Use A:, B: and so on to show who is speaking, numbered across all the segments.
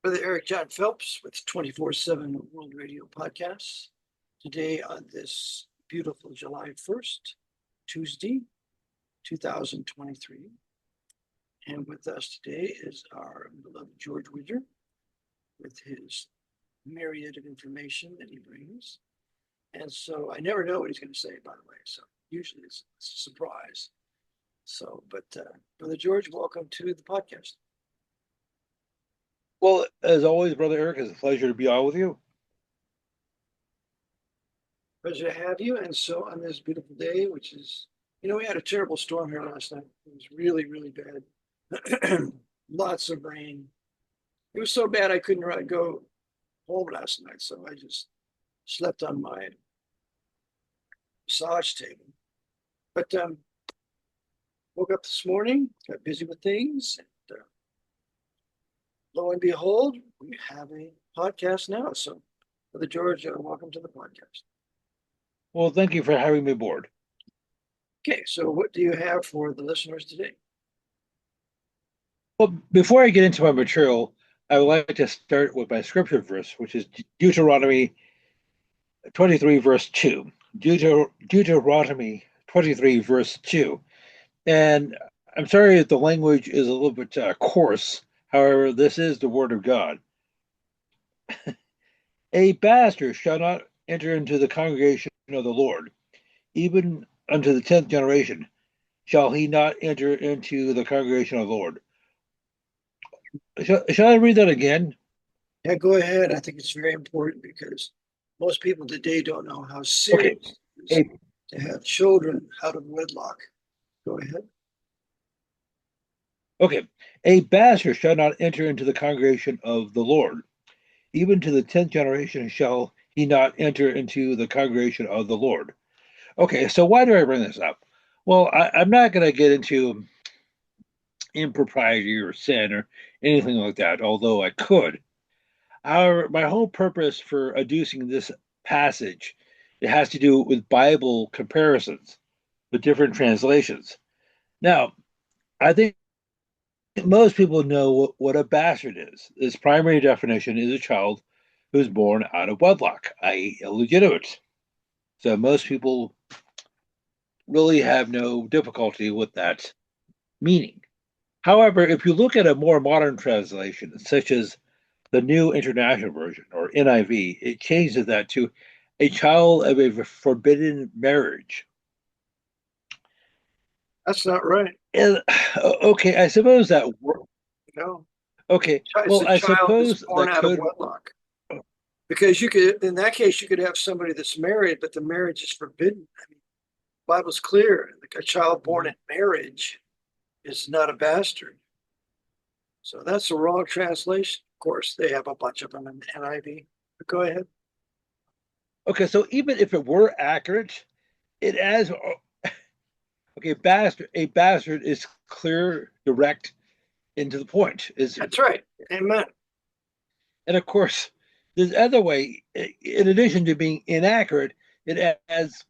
A: Brother Eric John Phelps with 24/7 World Radio Podcasts. Today on this beautiful July 1st, Tuesday, 2023. And with us today is our beloved George Widger with his myriad of information that he brings. And so I never know what he's going to say, by the way. So usually it's a surprise. But Brother George, welcome to the podcast.
B: Well, as always, Brother Eric, it's a pleasure to be on with you.
A: Pleasure to have you. And so on this beautiful day, which is, we had a terrible storm here last night. It was really, really bad. Lots of rain. It was so bad I couldn't really go home last night. So I just slept on my massage table. But woke up this morning, got busy with things. And, lo and behold, we have a podcast now. So, Brother George, welcome to the podcast.
B: Well, thank you for having me aboard.
A: Okay, so what do you have for the listeners today?
B: Well, before I get into my material, I would like to start with my scripture verse, which is Deuteronomy 23, verse 2. Deuteronomy 23, verse 2. And I'm sorry if the language is a little bit coarse. However, this is the word of God. A bastard shall not enter into the congregation of the Lord, even unto the 10th generation shall he not enter into the congregation of the Lord. Shall I read that again?
A: Yeah, go ahead. I think it's very important because most people today don't know how serious it is to have children out of wedlock. Go ahead.
B: Okay. A bastard shall not enter into the congregation of the Lord. Even to the 10th generation shall he not enter into the congregation of the Lord. Okay, so why do I bring this up? Well, I'm not going to get into impropriety or sin or anything like that, although I could. However, my whole purpose for adducing this passage, it has to do with Bible comparisons with different translations. Now, I think most people know what a bastard is. Its primary definition is a child who is born out of wedlock, i.e., illegitimate. So most people really have no difficulty with that meaning. However, if you look at a more modern translation, such as the New International Version or NIV, it changes that to a child of a forbidden marriage.
A: That's not right.
B: And, okay, I suppose that works.
A: No.
B: Okay,
A: Well,
B: I suppose
A: born
B: that
A: out
B: could.
A: of wedlock. Because you could, in that case, you could have somebody that's married, but the marriage is forbidden. I mean, the Bible's clear. Like a child born in marriage is not a bastard. So that's the wrong translation. Of course, they have a bunch of them in the NIV. But go ahead.
B: Okay, so even if it were accurate, it has. Okay, a bastard is clear, direct, and to the point.
A: That's right. Amen.
B: And of course, this other way, in addition to being inaccurate, it adds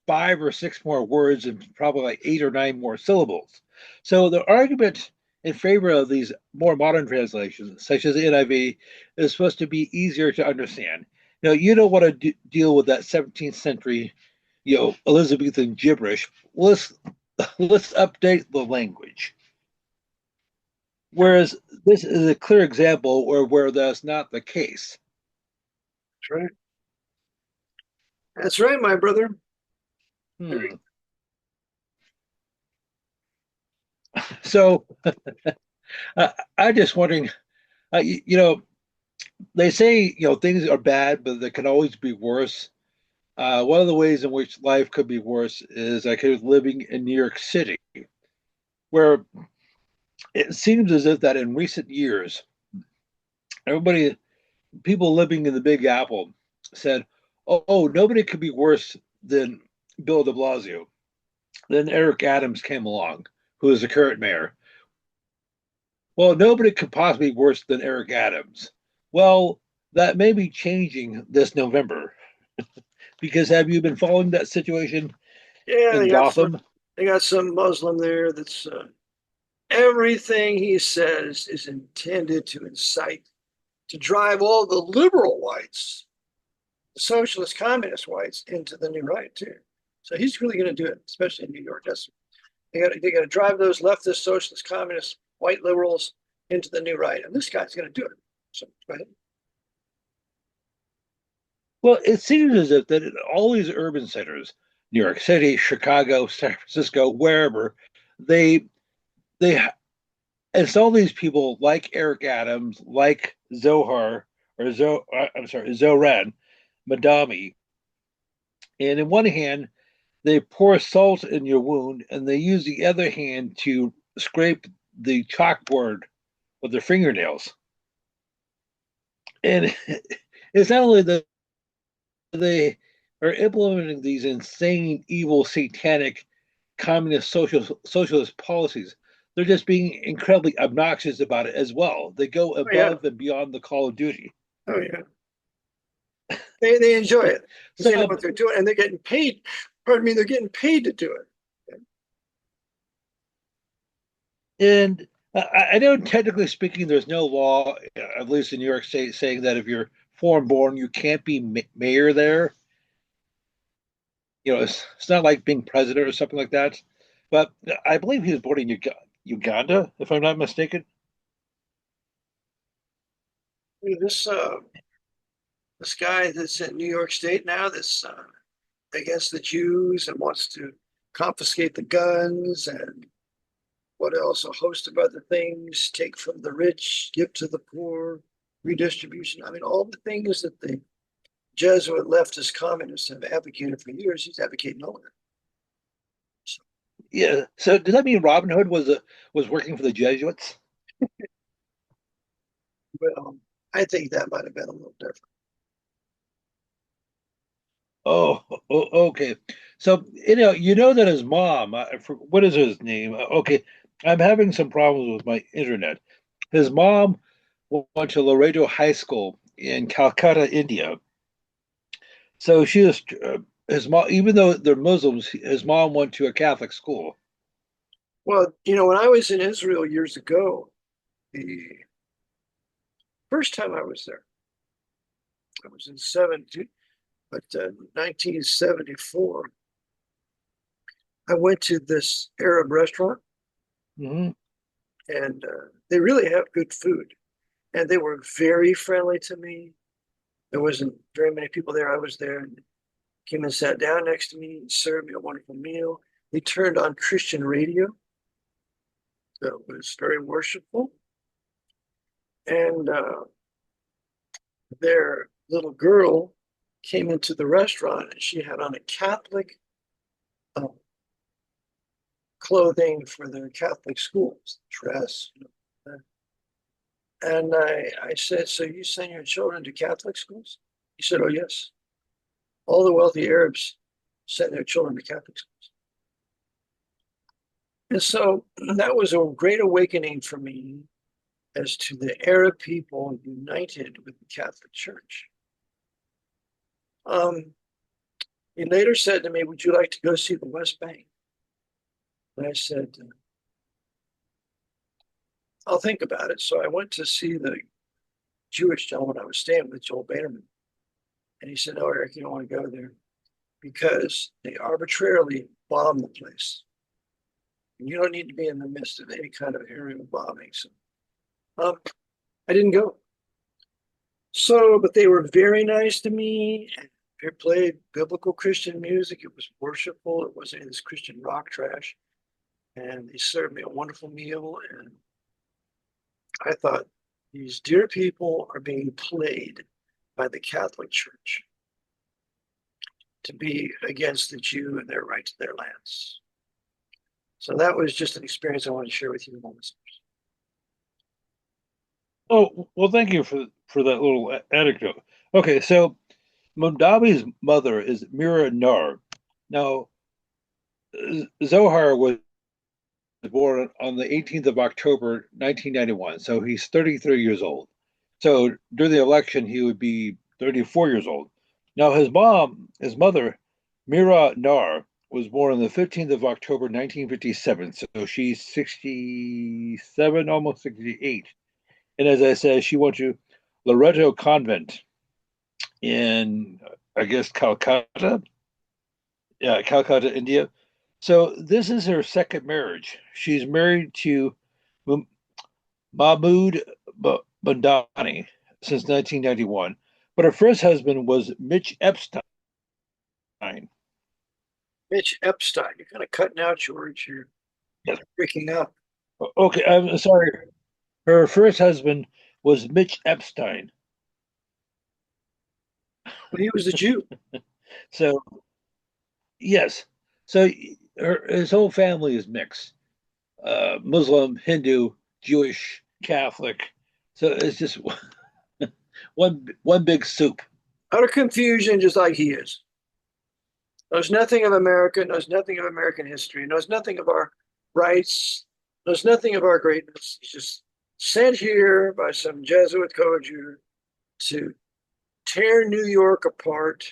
B: 5 or 6 more words and probably like 8 or 9 more syllables. So the argument in favor of these more modern translations, such as the NIV, is supposed to be easier to understand. Now, you don't want to deal with that 17th century, Elizabethan gibberish. Let's update the language. Whereas this is a clear example where that's not the case.
A: That's right. That's right, my brother.
B: So I'm just wondering, they say, things are bad, but they can always be worse. One of the ways in which life could be worse is I could living in New York City, where it seems as if that in recent years, people living in the Big Apple said, oh, nobody could be worse than Bill de Blasio. Then Eric Adams came along, who is the current mayor. Well, nobody could possibly be worse than Eric Adams. Well, that may be changing this November. Because have you been following that situation
A: Yeah,
B: in Gotham?
A: they got some Muslim there that's everything he says is intended to incite, to drive all the liberal whites, the socialist communist whites, into the new right too. So he's really going to do it, especially in New York. They got to drive those leftist, socialist, communist, white liberals into the new right, and this guy's going to do it. So go ahead.
B: Well, it seems as if that in all these urban centers, New York City, Chicago, San Francisco, wherever, they they install these people like Eric Adams, like Zohar or I'm sorry, Zoran Madami. And in one hand, they pour salt in your wound, and they use the other hand to scrape the chalkboard with their fingernails. And it's not only that they are implementing these insane, evil, satanic, communist, socialist policies. They're just being incredibly obnoxious about it as well. They go
A: Oh yeah,
B: above and beyond the call of duty.
A: oh yeah. They enjoy it because they know
B: So,
A: what they're doing, and they're getting paid. Pardon me, they're getting paid to do it.
B: and I know technically speaking, there's no law, at least in New York State, saying that if you're foreign born, you can't be mayor there. It's not like being president or something like that. But I believe he was born in Uganda, if I'm not mistaken.
A: This guy that's in New York State now, that's against the Jews and wants to confiscate the guns and what else? A host of other things. Take from the rich, give to the poor, redistribution. I mean, all the things that the Jesuit leftist communists have advocated for years, he's advocating all of it. So,
B: Yeah. So does that mean Robin Hood was working for the Jesuits?
A: well, I think that might have been a little different.
B: Okay. So that his mom, what is his name? Okay, I'm having some problems with my internet. His mom went to Laredo High School in Calcutta, India. So she was his mom, even though they're Muslims, his mom went to a Catholic school.
A: Well, when I was in Israel years ago, the first time I was there, I was in 1974. I went to this Arab restaurant,
B: Hmm.
A: and they really have good food, and they were very friendly to me. There wasn't very many people there. I was there, and came and sat down next to me, and served me a wonderful meal. They turned on Christian radio that was very worshipful, and their little girl came into the restaurant, and she had on a Catholic uh, clothing for their Catholic schools, dress. And I said, so you send your children to Catholic schools? He said, oh, yes. All the wealthy Arabs send their children to Catholic schools. And so that was a great awakening for me as to the Arab people united with the Catholic Church. He later said to me, would you like to go see the West Bank? And I said, I'll think about it. So I went to see the Jewish gentleman I was staying with, Joel Baderman. And he said, no, Eric, you don't want to go there because they arbitrarily bomb the place. And you don't need to be in the midst of any kind of aerial bombing. So I didn't go. So, but they were very nice to me. They played biblical Christian music. It was worshipful. It wasn't this Christian rock trash. And they served me a wonderful meal. And I thought, these dear people are being played by the Catholic Church to be against the Jew and their right to their lands. So that was just an experience I want to share with you, listeners.
B: Oh, well, thank you for that little anecdote. Okay, so Mundabi's mother is Mira Nar. Now, Zohar was born on the 18th of October, 1991. So he's 33 years old. So during the election, he would be 34 years old. Now, his mother, Mira Nar, was born on the 15th of October, 1957. So she's 67, almost 68. And as I said, she went to Loreto Convent in, I guess, Calcutta. Yeah, Calcutta, India. So this is her second marriage. She's married to Mahmoud Bandani since 1991. But her first husband was Mitch Epstein.
A: Mitch Epstein. You're kind of cutting out, George. You're
B: Yes.
A: breaking up.
B: Okay, I'm sorry. Her first husband was Mitch Epstein.
A: Well, he was a Jew.
B: So, yes. So his whole family is mixed. Muslim, Hindu, Jewish, Catholic. So it's just one big soup.
A: Out of confusion, just like he is. Knows nothing of America, knows nothing of American history, knows nothing of our rights, knows nothing of our greatness. He's just sent here by some Jesuit coadjutor to tear New York apart,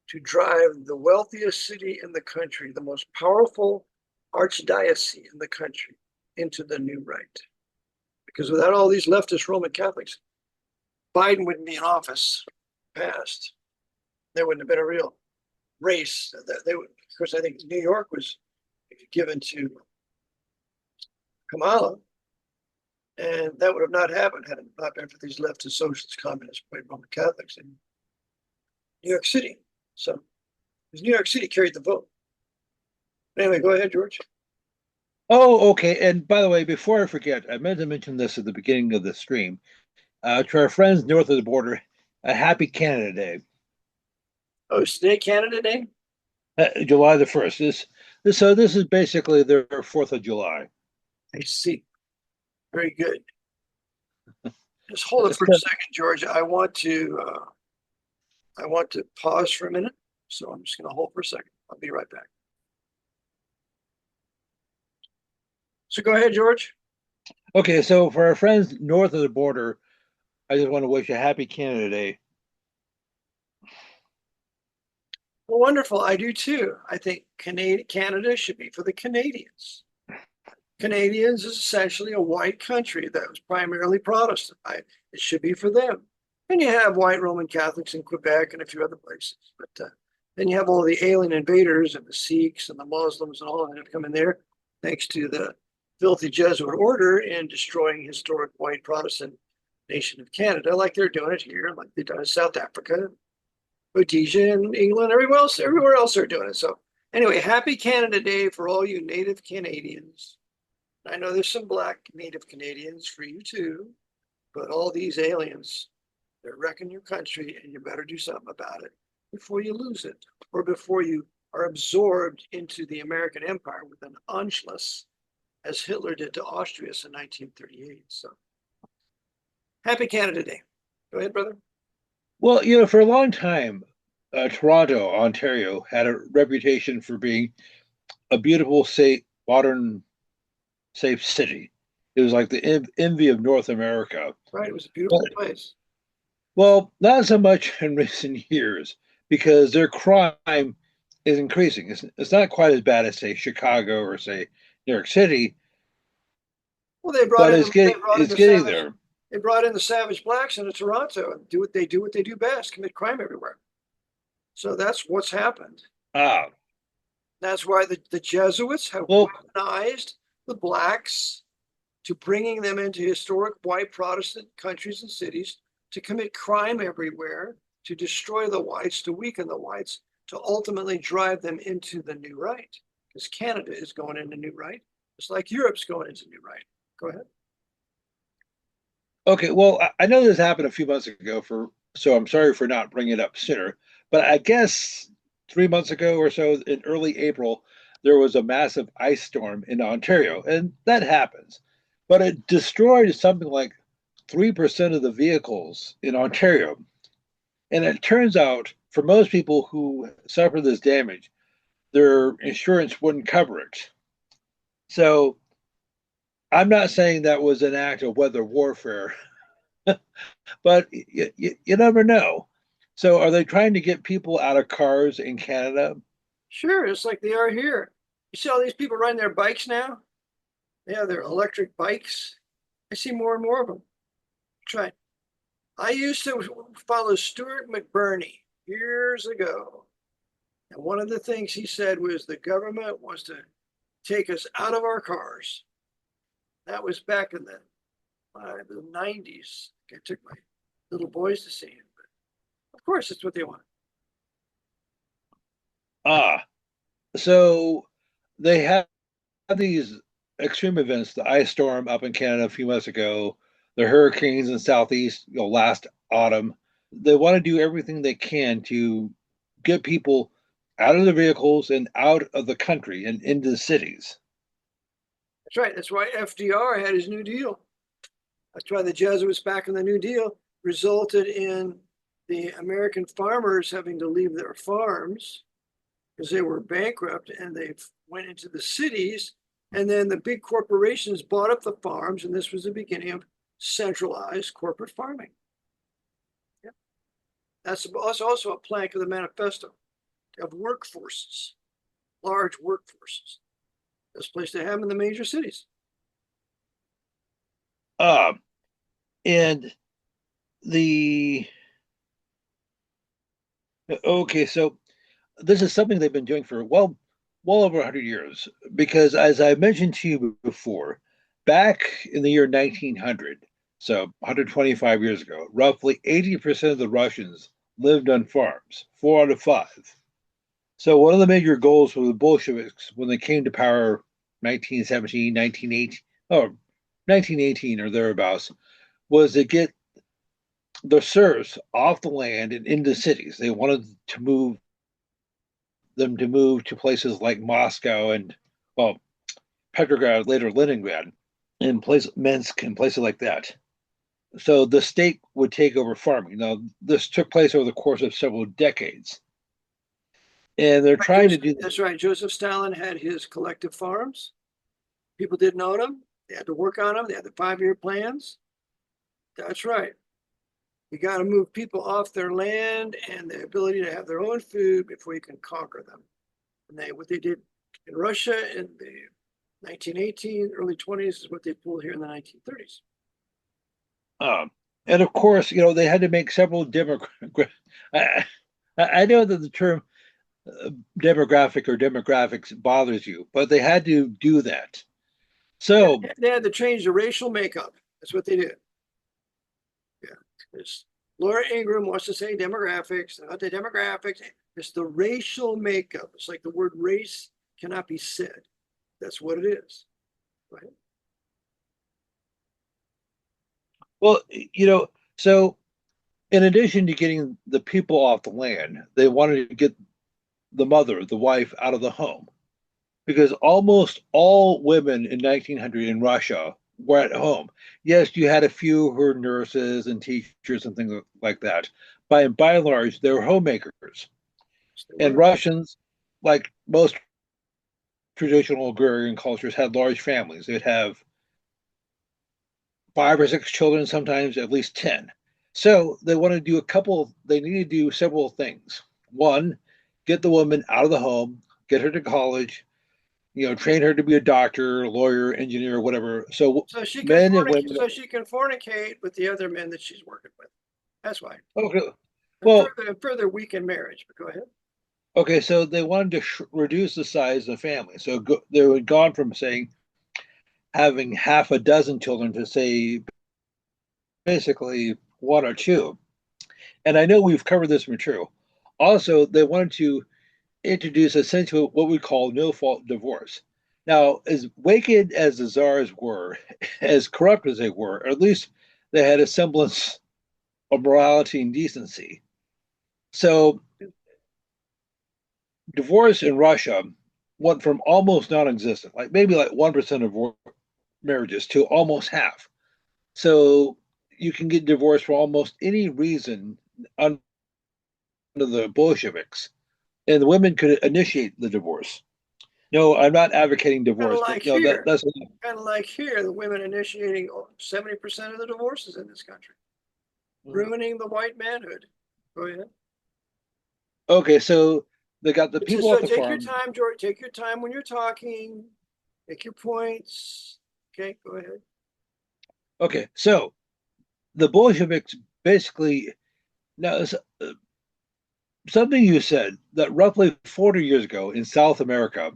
A: to drive the wealthiest city in the country, the most powerful archdiocese in the country, into the new right. Because without all these leftist Roman Catholics, Biden wouldn't be in office past. There wouldn't have been a real race. They would, of course, I think New York was given to Kamala, and that would have not happened had it not been for these leftist, socialist, communist, white Roman Catholics in New York City. So, because New York City carried the vote. Anyway, go ahead, George.
B: Oh, okay. And by the way, before I forget, I meant to mention this at the beginning of the stream. To our friends north of the border, a happy Canada Day.
A: Oh, is today Canada Day?
B: July the 1st. This is basically their 4th of July.
A: I see. Very good. Just hold it for a second, George. I want to pause for a minute. So I'm just going to hold for a second. I'll be right back. So go ahead, George.
B: Okay, so for our friends north of the border, I just want to wish a happy Canada Day.
A: Well, wonderful. I do too. I think Canada should be for the Canadians. Canadians is essentially a white country that was primarily Protestant. It should be for them. And you have white Roman Catholics in Quebec and a few other places. But then you have all the alien invaders and the Sikhs and the Muslims and all of them have come in there, thanks to the filthy Jesuit order in destroying historic white Protestant nation of Canada, like they're doing it here, like they've done in South Africa, Odysee in England, everywhere else they're doing it. So anyway, happy Canada Day for all you native Canadians. I know there's some black native Canadians for you too, but all these aliens, they're wrecking your country and you better do something about it before you lose it or before you are absorbed into the American empire with an Anschluss, as Hitler did to Austria in 1938. So happy Canada Day. Go ahead, brother.
B: Well, for a long time, Toronto, Ontario, had a reputation for being a beautiful, safe, modern, safe city. It was like the envy of North America.
A: Right, it was a beautiful
B: But,
A: place.
B: well, not so much in recent years because their crime is increasing. It's not quite as bad as, say, Chicago or, say, New York City,
A: Well, they brought
B: but
A: in
B: it's getting there.
A: they brought in the savage blacks into Toronto and do what they do best, commit crime everywhere. So that's what's happened.
B: Ah,
A: That's why the Jesuits have
B: well,
A: weaponized the blacks to bringing them into historic white Protestant countries and cities to commit crime everywhere, to destroy the whites, to weaken the whites, to ultimately drive them into the new right. Because Canada is going into new right, just like Europe's going into new right. Go ahead.
B: okay. Well, I know this happened a few months ago, so I'm sorry for not bringing it up sooner. But I guess 3 months ago or so, in early April, there was a massive ice storm in Ontario, and that happens. But it destroyed something like 3% of the vehicles in Ontario. And it turns out, for most people who suffer this damage, their insurance wouldn't cover it. So I'm not saying that was an act of weather warfare, but you never know. So are they trying to get people out of cars in Canada?
A: Sure, it's like they are here. You see all these people riding their bikes now? They have their electric bikes. I see more and more of them. Try. I used to follow Stuart McBurney years ago. And one of the things he said was the government wants to take us out of our cars. That was back in the 90s. I took my little boys to see him. But of course, it's what they want.
B: Ah, so they have these extreme events, the ice storm up in Canada a few months ago, the hurricanes in southeast, last autumn. They want to do everything they can to get people out of their vehicles and out of the country and into the cities.
A: That's right. That's why FDR had his New Deal. That's why the Jesuits back in the New Deal resulted in the American farmers having to leave their farms because they were bankrupt and they went into the cities. And then the big corporations bought up the farms, and this was the beginning of centralized corporate farming. Yeah. That's also a plank of the manifesto of workforces, large workforces. Best place to have them in the major cities.
B: Um, and the okay, so this is something they've been doing for well over 100 years. Because as I mentioned to you before, back in the year 1900, so 125 years ago, roughly 80% of the Russians lived on farms, 4 out of 5. So one of the major goals for the Bolsheviks when they came to power 1917, 1918, or 1918 or thereabouts, was to get the serfs off the land and into cities. They wanted to move them to move to places like Moscow and, well, Petrograd, later Leningrad, and Minsk and places like that. So the state would take over farming. Now, this took place over the course of several decades. And they're trying to do
A: That's right. Joseph Stalin had his collective farms. People didn't own them. They had to work on them. They had the 5-year plans. That's right. You got to move people off their land and the ability to have their own food before you can conquer them. And what they did in Russia in the 1918, early 20s is what they pulled here in the 1930s.
B: um, and of course, they had to make several I, I know that the term demographic or demographics bothers you, but they had to do that. So,
A: They had to change the racial makeup. That's what they did. Yeah. It's, Laura Ingraham wants to say demographics, not the demographics. It's the racial makeup. It's like the word race cannot be said. That's what it is. Right?
B: well, so in addition to getting the people off the land, they wanted to get the mother, the wife, out of the home because almost all women in 1900 in Russia were at home. Yes, you had a few who were nurses and teachers and things like that. By and large, they were homemakers. And Russians, like most traditional agrarian cultures, had large families. They'd have 5 or 6 children, sometimes at least 10. So they want to do they need to do several things. One, get the woman out of the home, get her to college, train her to be a doctor, lawyer, engineer, whatever. So
A: she
B: men and women.
A: she can fornicate with the other men that she's working with. That's why.
B: Okay. Well,
A: further weaken marriage. But go ahead.
B: okay. So they wanted to reduce the size of the family. So they had gone from saying having half a dozen children to say basically 1 or 2. And I know we've covered this material. Also, they wanted to introduce essentially what we call no fault divorce. Now, as wicked as the czars were, as corrupt as they were, or at least they had a semblance of morality and decency. So, divorce in Russia went from almost non existent, like maybe like 1% of marriages, to almost half. So, you can get divorced for almost any reason under the Bolsheviks, and the women could initiate the divorce. No, I'm not advocating divorce,
A: Kind
B: but that's
A: of like here, the women initiating 70% of the divorces in this country, ruining the white manhood. Go ahead.
B: okay. So they got the people
A: So
B: at the
A: take your
B: farm.
A: time, George. Take your time when you're talking. Make your points. Okay, go ahead.
B: Okay, so the Bolsheviks basically now something you said that roughly 40 years ago in South America,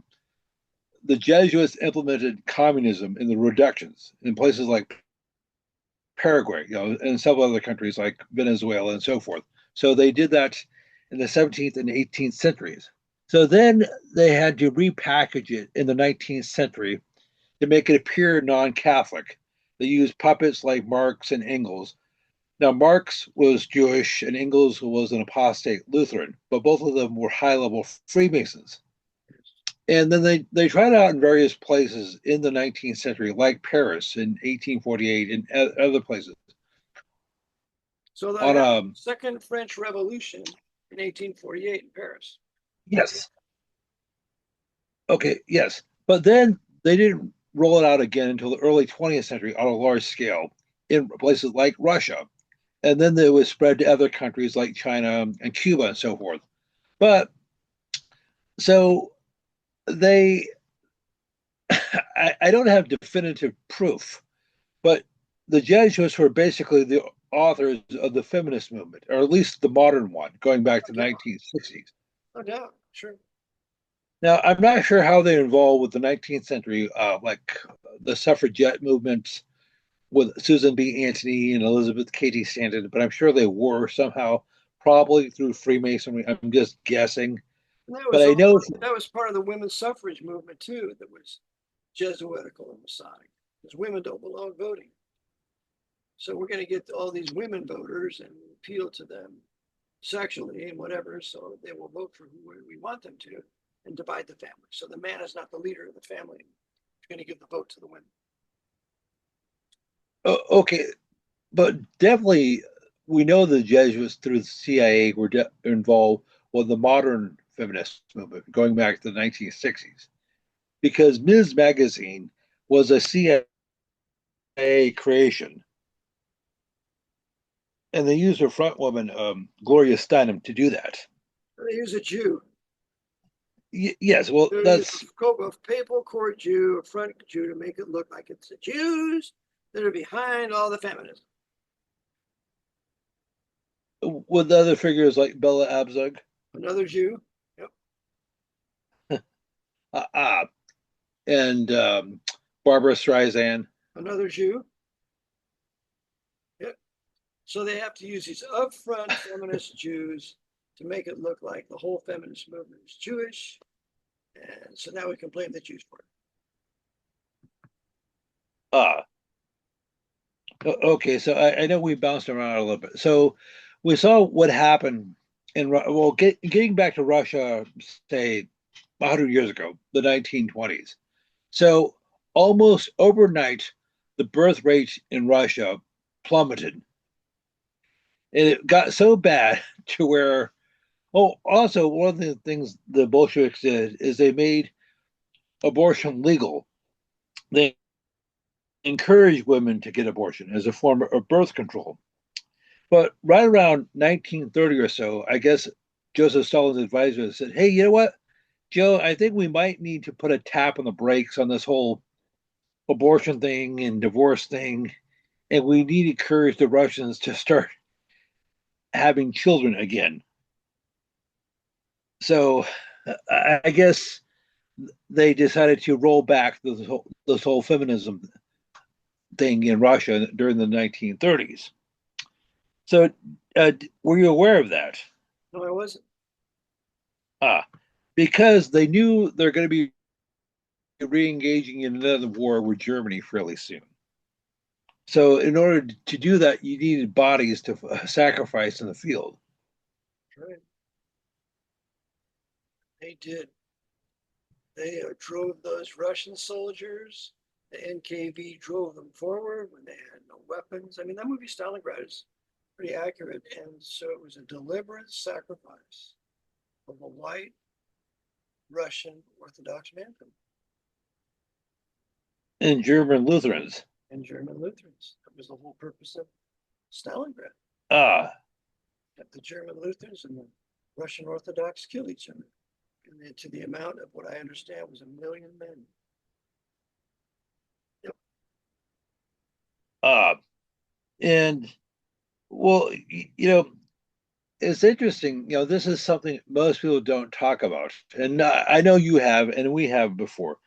B: the Jesuits implemented communism in the reductions in places like Paraguay, and several other countries like Venezuela and so forth. So they did that in the 17th and 18th centuries. So then they had to repackage it in the 19th century to make it appear non-Catholic. They used puppets like Marx and Engels. Now, Marx was Jewish and Engels was an apostate Lutheran, but both of them were high-level Freemasons. And then they tried it out in various places in the 19th century, like Paris in 1848 and other places.
A: So that
B: On
A: happened. Second French Revolution in 1848 in Paris.
B: yes, okay, yes, but then they didn't roll it out again until the early 20th century on a large scale in places like Russia, and then it was spread to other countries like China and Cuba and so forth. But so they, I don't have definitive proof, but the Jesuits were basically the authors of the feminist movement, or at least the modern one, going back to the 1960s.
A: No doubt, sure.
B: Now, I'm not sure how they involved with the 19th century, like the suffragette movement with Susan B. Anthony and Elizabeth Cady Stanton, but I'm sure they were somehow, probably through Freemasonry. I'm just guessing.
A: And
B: But I know,
A: that was part of the women's suffrage movement too. That was Jesuitical and Masonic, because women don't belong voting. So we're going to get all these women voters and appeal to them sexually and whatever, so they will vote for who we want them to, and divide the family. So the man is not the leader of the family. He's going to give the vote to the women.
B: okay, but definitely we know the Jesuits through the CIA were involved with the modern feminist movement going back to the 1960s because Ms. Magazine was a CIA creation. And they used her front woman, Gloria Steinem, to do that.
A: They use a Jew.
B: Yes, well, that's
A: a papal court Jew, a front Jew, to make it look like it's the Jews that are behind all the feminism.
B: with other figures like Bella Abzug.
A: Another Jew. Yep.
B: uh, and Barbara Streisand.
A: Another Jew. Yep. So they have to use these upfront feminist Jews to make it look like the whole feminist movement is Jewish. And so now we can blame the Jews for
B: it. Okay, so I know we bounced around a little bit. So we saw what happened in, well, getting back to Russia, say 100 years ago, the 1920s. So almost overnight, the birth rate in Russia plummeted. And it got so bad to where, oh, also one of the things the Bolsheviks did is they made abortion legal. They encouraged women to get abortion as a form of birth control. But right around 1930 or so, I guess Joseph Stalin's advisor said, hey, you know what, Joe, I think we might need to put a tap on the brakes on this whole abortion thing and divorce thing. And we need to encourage the Russians to start having children again. So I guess they decided to roll back this whole feminism thing in Russia during the 1930s. So were you aware of that?
A: No, I wasn't.
B: Because they knew they're going to be re-engaging in another war with Germany fairly soon. So in order to do that, you needed bodies to sacrifice in the field.
A: Right. They did. They drove those Russian soldiers. The NKV drove them forward when they had no weapons. I mean, that movie Stalingrad is pretty accurate. And so it was a deliberate sacrifice of a white Russian Orthodox manhood.
B: And German Lutherans.
A: And German Lutherans. That was the whole purpose of Stalingrad.
B: Ah.
A: The German Lutherans and the Russian Orthodox kill each other. And to the amount of what I understand was 1 million men. Yep.
B: Uh, and well, it's interesting. This is something most people don't talk about, and I know you have, and we have before,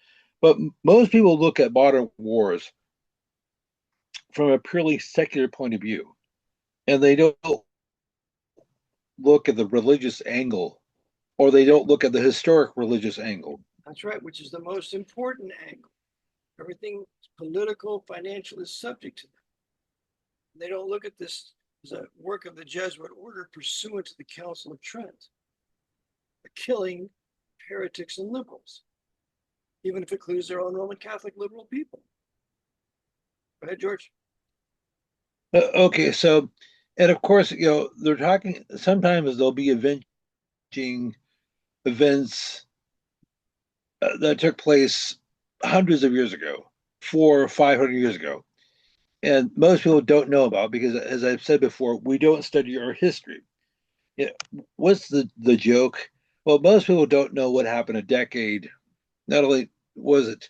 B: but most people look at modern wars from a purely secular point of view, and they don't look at the religious angle, or they don't look at the historic religious angle.
A: That's right, which is the most important angle. Everything political, financial is subject to them. They don't look at this as a work of the Jesuit order pursuant to the Council of Trent, killing heretics and liberals, even if it includes their own Roman Catholic liberal people. Go ahead, George.
B: Okay, so, and of course, they're talking. Sometimes they'll be avenging events that took place hundreds of years ago, 400 or 500 years ago, and most people don't know about because, as I've said before, we don't study our history. What's the joke? Well, most people don't know what happened a decade. Not only was it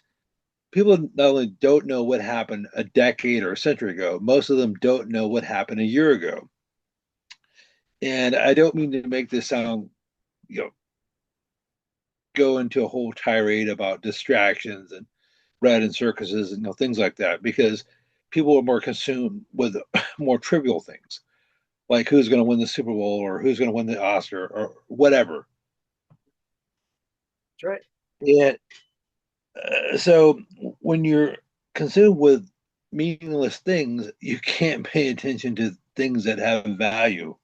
B: people not only don't know what happened a decade or a century ago, most of them don't know what happened a year ago. And I don't mean to make this sound, you know, go into a whole tirade about distractions and bread and circuses and things like that, because people are more consumed with more trivial things, like who's going to win the Super Bowl or who's going to win the Oscar or whatever.
A: That's right.
B: And so when you're consumed with meaningless things, you can't pay attention to things that have value.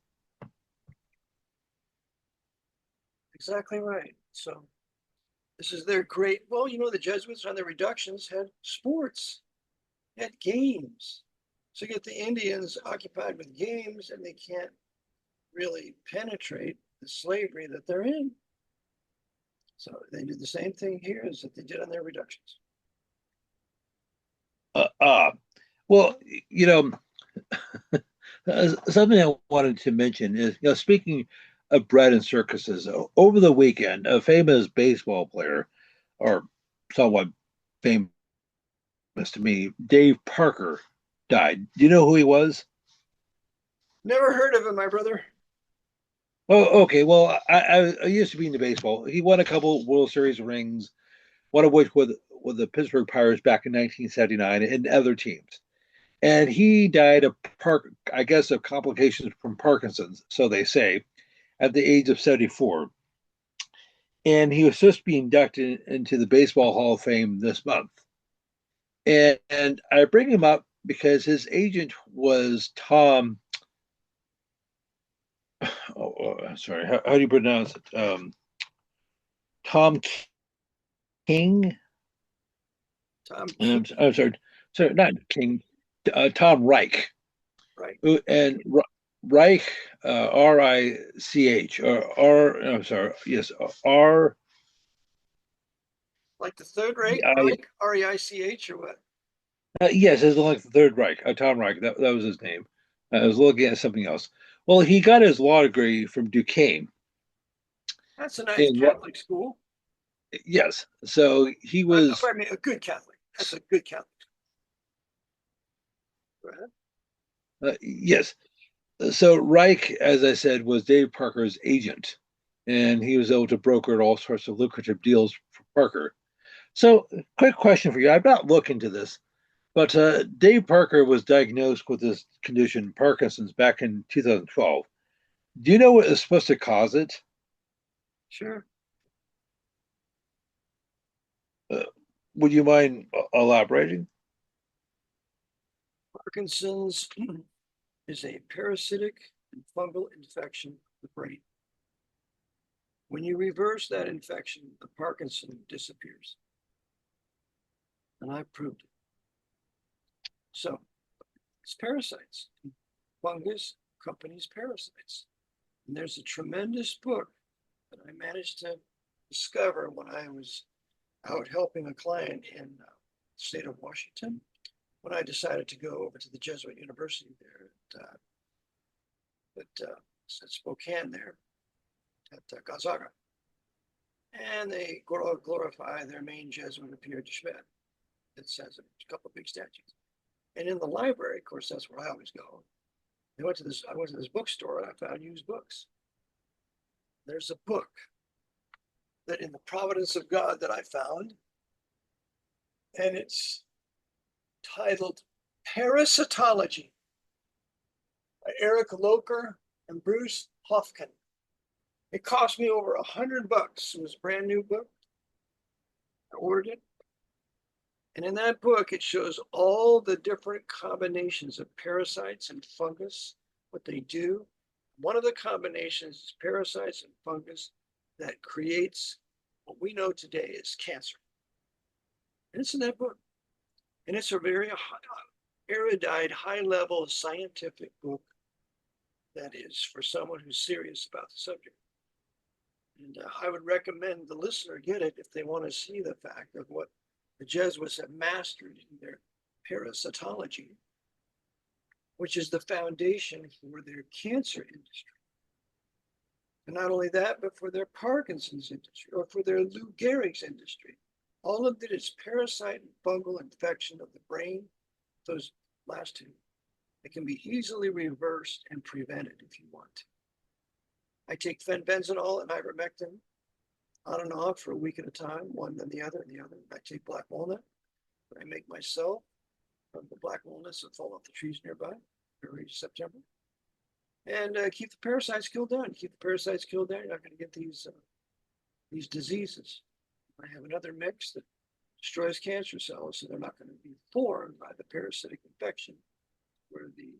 A: Exactly right. So this is their great, well, the Jesuits on their reductions had sports, had games. So you get the Indians occupied with games and they can't really penetrate the slavery that they're in. So they did the same thing here as that they did on their reductions.
B: Uh, uh, well, you know, something I wanted to mention is, speaking of bread and circuses, over the weekend, a famous baseball player, or somewhat famous to me, Dave Parker, died. Do you know who he was?
A: Never heard of him, my brother.
B: Oh, okay. Well, I used to be into baseball. He won a couple World Series rings, one of which with the Pittsburgh Pirates back in 1979 and other teams. And he died of I guess of complications from Parkinson's, so they say, at the age of 74. And he was supposed to be inducted into the Baseball Hall of Fame this month. And I bring him up because his agent was Tom. Sorry, how do you pronounce it? Tom King.
A: Tom
B: I'm,
A: King,
B: I'm sorry, not King. Tom Reich.
A: right?
B: And Reich, Rich, or R. I'm sorry, yes, R
A: Like the third
B: E
A: rate,
B: I.
A: Reich, R-E-I-C-H, or what?
B: Yes, it's like the Third Reich, Tom Reich. That was his name. I was looking at something else. Well, he got his law degree from Duquesne.
A: That's a nice
B: In what?
A: Catholic school.
B: Yes. So he was.
A: I mean, a good Catholic. That's a good Catholic. Go ahead.
B: Yes. So Reich, as I said, was Dave Parker's agent, and he was able to broker all sorts of lucrative deals for Parker. So, quick question for you. I've not looked into this, but Dave Parker was diagnosed with this condition, Parkinson's, back in 2012. Do you know what is supposed to cause it?
A: Sure.
B: Uh, would you mind elaborating?
A: Parkinson's is a parasitic and fungal infection of the brain. When you reverse that infection, the Parkinson disappears. And I proved it. So it's parasites. Fungus accompanies parasites. And there's a tremendous book that I managed to discover when I was out helping a client in the state of Washington, when I decided to go over to the Jesuit University there at Spokane there at Gonzaga. and they glorify their main Jesuit, Pierre de Schmidt. It says a couple of big statues. And in the library, of course, that's where I always go. I went to this bookstore and I found used books. There's a book that in the providence of God that I found, and it's titled Parasitology by Eric Locher and Bruce Hofken. It cost me over $100. It was a brand new book. I ordered it. And in that book, it shows all the different combinations of parasites and fungus, what they do. One of the combinations is parasites and fungus that creates what we know today as cancer. And it's in that book. And it's a very erudite, high-level scientific book that is for someone who's serious about the subject. And I would recommend the listener get it if they want to see the fact of what the Jesuits have mastered in their parasitology, which is the foundation for their cancer industry. And not only that, but for their Parkinson's industry or for their Lou Gehrig's industry. All of it is parasite and fungal infection of the brain, those last two. It can be easily reversed and prevented if you want to. I take fenbenzanol and ivermectin on and off for a week at a time, one then the other and the other. I take black walnut. I make myself from the black walnuts that fall off the trees nearby, early September. And keep the parasites killed down. Keep the parasites killed down, you're not going to get these diseases. I have another mix that destroys cancer cells, so they're not going to be formed by the parasitic infection, where the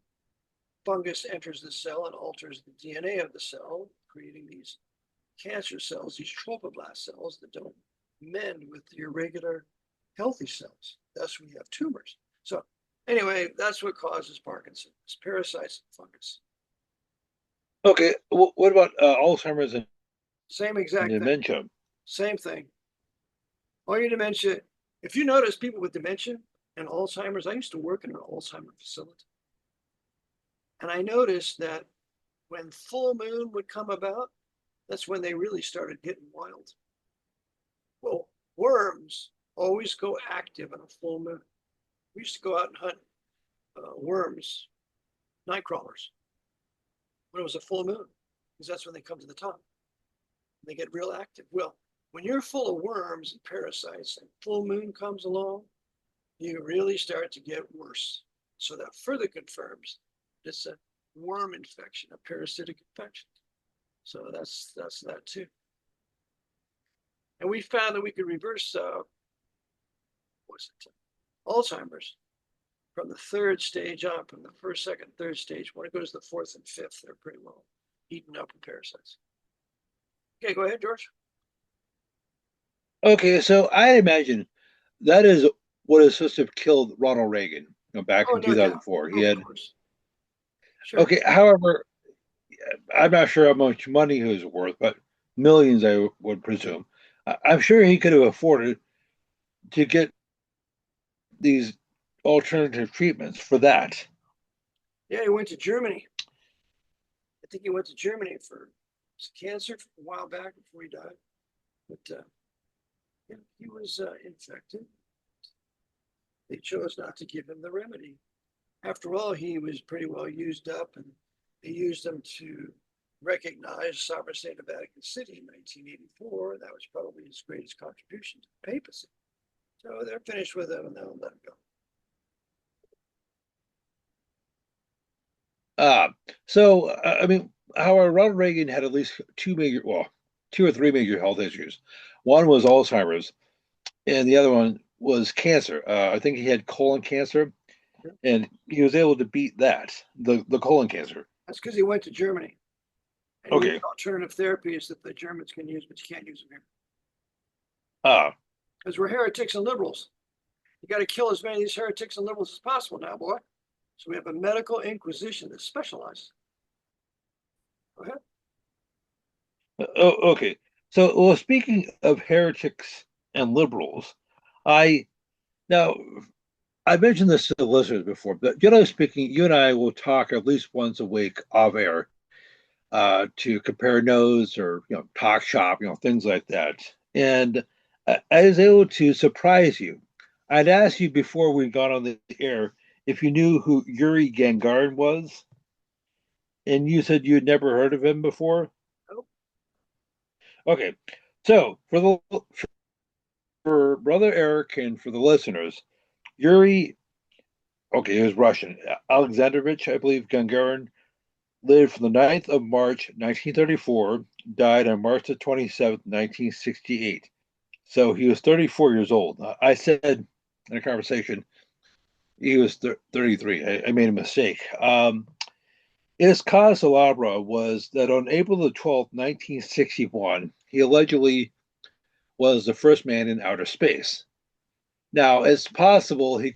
A: fungus enters the cell and alters the DNA of the cell, creating these cancer cells, these trophoblast cells that don't mend with your regular healthy cells. Thus, we have tumors. So anyway, that's what causes Parkinson's, parasites and fungus.
B: Okay, what about Alzheimer's and
A: Same exact thing.
B: dementia?
A: Same thing. All your dementia, if you notice people with dementia and Alzheimer's, I used to work in an Alzheimer's facility. And I noticed that when full moon would come about, that's when they really started getting wild. Well, worms always go active on a full moon. We used to go out and hunt worms, night crawlers, when it was a full moon, because that's when they come to the top. They get real active. Well, when you're full of worms and parasites and full moon comes along, you really start to get worse. So that further confirms it's a worm infection, a parasitic infection. So that's that too. And we found that we could reverse Alzheimer's from the third stage on, from the first, second, third stage. When it goes to the fourth and fifth, they're pretty well eaten up with parasites. Okay, go ahead, George.
B: Okay, so I imagine that is what is supposed to have killed Ronald Reagan, back
A: Oh,
B: in
A: no doubt.
B: 2004. He
A: Of
B: had
A: course. Sure.
B: Okay. However, I'm not sure how much money he was worth, but millions, I would presume. I'm sure he could have afforded to get these alternative treatments for that.
A: Yeah, he went to Germany. I think he went to Germany for cancer a while back before he died. But yeah, he was infected. They chose not to give him the remedy. After all, he was pretty well used up, and they used him to recognize sovereign state of Vatican City in 1984. That was probably his greatest contribution to the papacy. So they're finished with him and they'll let him go.
B: I mean, however, Ronald Reagan had at least two or three major health issues. One was Alzheimer's, and the other one was cancer. I think he had colon cancer, and he was able to beat that, the colon cancer.
A: That's because he went to Germany. And
B: Okay.
A: used alternative therapies that the Germans can use, but you can't use them here.
B: Ah,
A: Because we're heretics and liberals. You got to kill as many of these heretics and liberals as possible now, boy. So we have a medical inquisition that specializes. Go ahead.
B: okay. So, well, speaking of heretics and liberals, I now I mentioned this to the listeners before, but generally speaking, you and I will talk at least once a week off air to compare notes or talk shop, things like that. And I was able to surprise you. I'd asked you before we got on the air if you knew who Yuri Gagarin was, and you said you had never heard of him before.
A: Nope.
B: Okay, so for brother Eric and for the listeners, Yuri, okay, he was Russian. Alexandrovich, I believe, Gagarin lived from the 9th of March, 1934, died on March the 27th, 1968. So he was 34 years old. I said in a conversation he was 33. I made a mistake. His cause célèbre was that on April the 12th, 1961, he allegedly was the first man in outer space. Now, it's possible he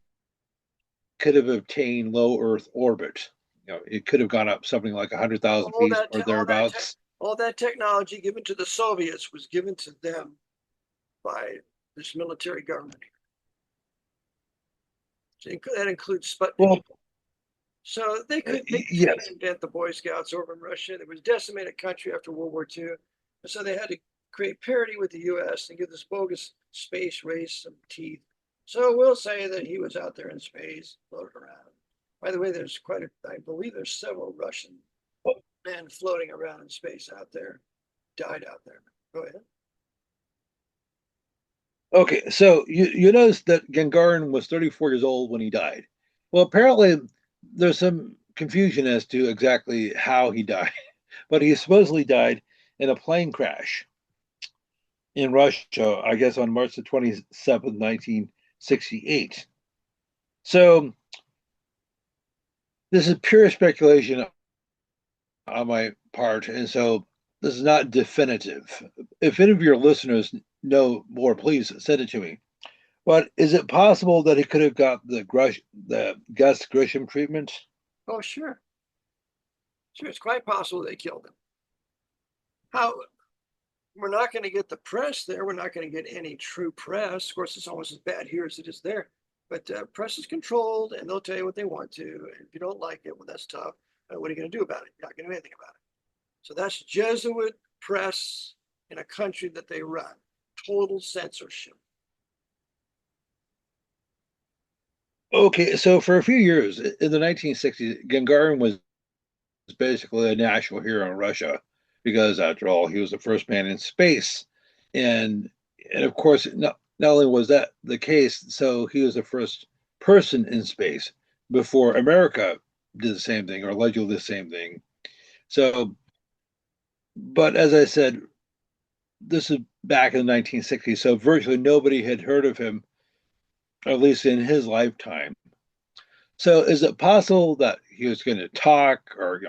B: could have obtained low Earth orbit. It could have gone up something like 100,000
A: All
B: feet
A: that,
B: or
A: all that,
B: thereabouts.
A: all that technology given to the Soviets was given to them by this military government. So that includes Sputnik.
B: Well,
A: So they couldn't
B: yes.
A: invent the Boy Scouts over in Russia. There was a decimated country after World War II. And so they had to create parity with the US and give this bogus space race some teeth. So we'll say that he was out there in space, floating around. By the way, I believe there's several Russian men floating around in space out there, died out there. Go ahead.
B: Okay, so you notice that Gagarin was 34 years old when he died. Well, apparently there's some confusion as to exactly how he died, but he supposedly died in a plane crash in Russia, I guess on March the 27th, 1968. So this is pure speculation on my part, and so this is not definitive. If any of your listeners know more, please send it to me. But is it possible that he could have got the Gus Grisham treatment?
A: Oh, sure. Sure, it's quite possible they killed him. How we're not going to get the press there. We're not going to get any true press. Of course, it's almost as bad here as it is there. But press is controlled, and they'll tell you what they want to. And if you don't like it, well, that's tough. What are you going to do about it? You're not going to do anything about it. So that's Jesuit press in a country that they run. Total censorship.
B: Okay, so for a few years in the 1960s, Gagarin was basically a national hero in Russia because, after all, he was the first man in space, and of course, not only was that the case, so he was the first person in space before America did the same thing or allegedly the same thing. So, but as I said, this is back in the 1960s, so virtually nobody had heard of him, at least in his lifetime. So, is it possible that he was going to talk or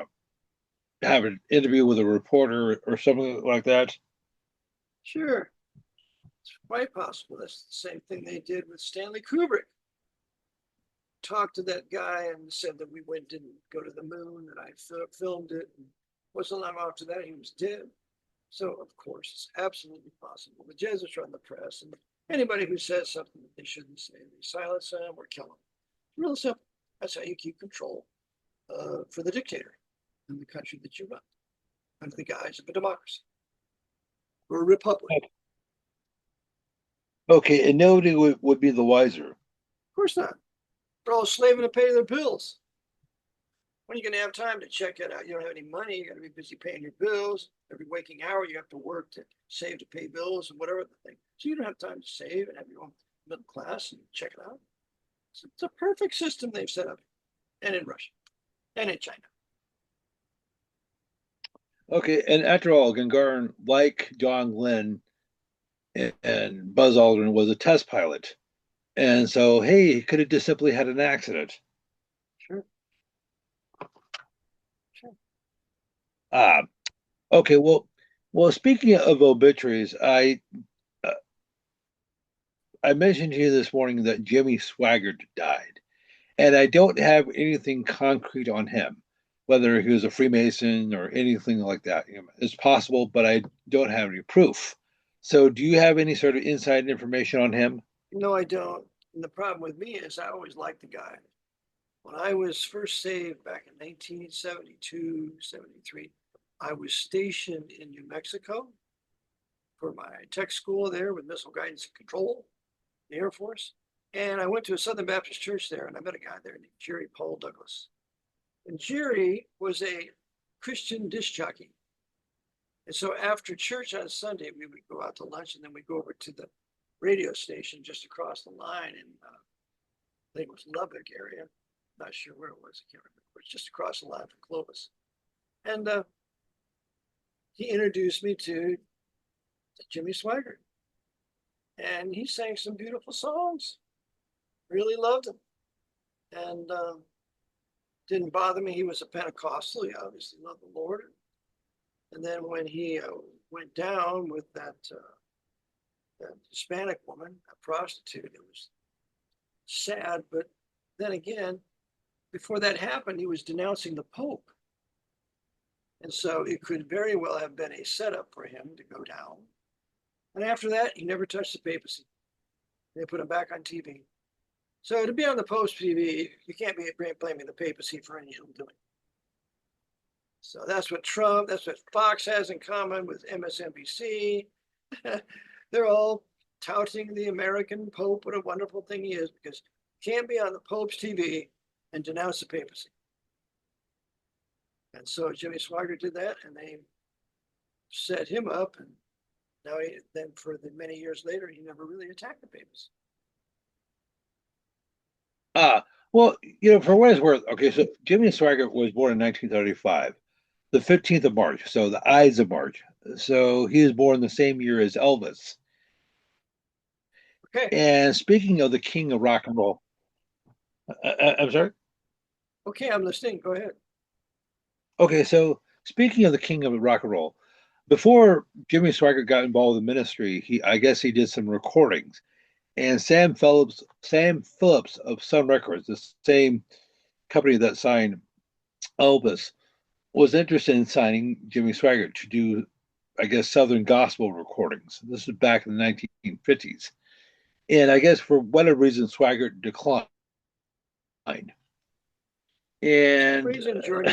B: have an interview with a reporter or something like that?
A: Sure, it's quite possible. That's the same thing they did with Stanley Kubrick. Talked to that guy and said that we didn't go to the moon, that I filmed it. And wasn't long after that, he was dead. So, of course, it's absolutely possible. The Jesuits run the press, and anybody who says something that they shouldn't say, they silence them or kill them. Real simple. That's how you keep control for the dictator in the country that you run under the guise of a democracy or a republic.
B: Okay, and nobody would be the wiser.
A: Of course not. They're all slaving to pay their bills. When are you going to have time to check it out? You don't have any money. You got to be busy paying your bills. Every waking hour, you have to work to save to pay bills and whatever the thing. So you don't have time to save and have your own middle class and check it out. It's a perfect system they've set up, and in Russia, and in China.
B: Okay, and after all, Gagarin, like John Glenn and Buzz Aldrin, was a test pilot. And so, hey, he could have just simply had an accident.
A: Sure, sure.
B: Ah, okay. Well. Speaking of obituaries, uh, I mentioned to you this morning that Jimmy Swaggart died, and I don't have anything concrete on him, whether he was a Freemason or anything like that. It's possible, but I don't have any proof. So, do you have any sort of inside information on him?
A: No, I don't. And the problem with me is I always liked the guy. When I was first saved back in 1972, 73, I was stationed in New Mexico. for my tech school there with missile guidance and control, the Air Force. And I went to a Southern Baptist church there, and I met a guy there named Jerry Paul Douglas. And Jerry was a Christian disc jockey. And so after church on Sunday, we would go out to lunch, and then we'd go over to the radio station just across the line in, I think it was Lubbock area. Not sure where it was. I can't remember. It's just across the line from Clovis. And he introduced me to Jimmy Swaggart. And he sang some beautiful songs. Really loved him. And didn't bother me. He was a Pentecostal. He obviously loved the Lord. And then when he went down with that Hispanic woman, a prostitute, it was sad. But then again, before that happened, he was denouncing the Pope. And so it could very well have been a setup for him to go down. And after that, he never touched the papacy. They put him back on TV. So to be on the Pope's TV, you can't be blaming the papacy for any ill doing. So that's what Fox has in common with MSNBC. They're all touting the American Pope, what a wonderful thing he is, because you can't be on the Pope's TV and denounce the papacy. And so Jimmy Swaggart did that, and they set him up. And now, then for the many years later, he never really attacked the papacy.
B: Well, for what it's worth, okay, so Jimmy Swaggart was born in 1935, the 15th of March, so the Ides of March. So he was born the same year as Elvis.
A: Okay.
B: And speaking of the king of rock and roll, I'm sorry?
A: Okay, I'm listening. Go ahead.
B: Okay, so speaking of the king of rock and roll, before Jimmy Swaggart got involved in ministry, I guess he did some recordings. And Sam Phillips of Sun Records, the same company that signed Elvis, was interested in signing Jimmy Swaggart to do, I guess, Southern gospel recordings. This is back in the 1950s. And I guess for whatever reason, Swaggart declined. And
A: reason, George,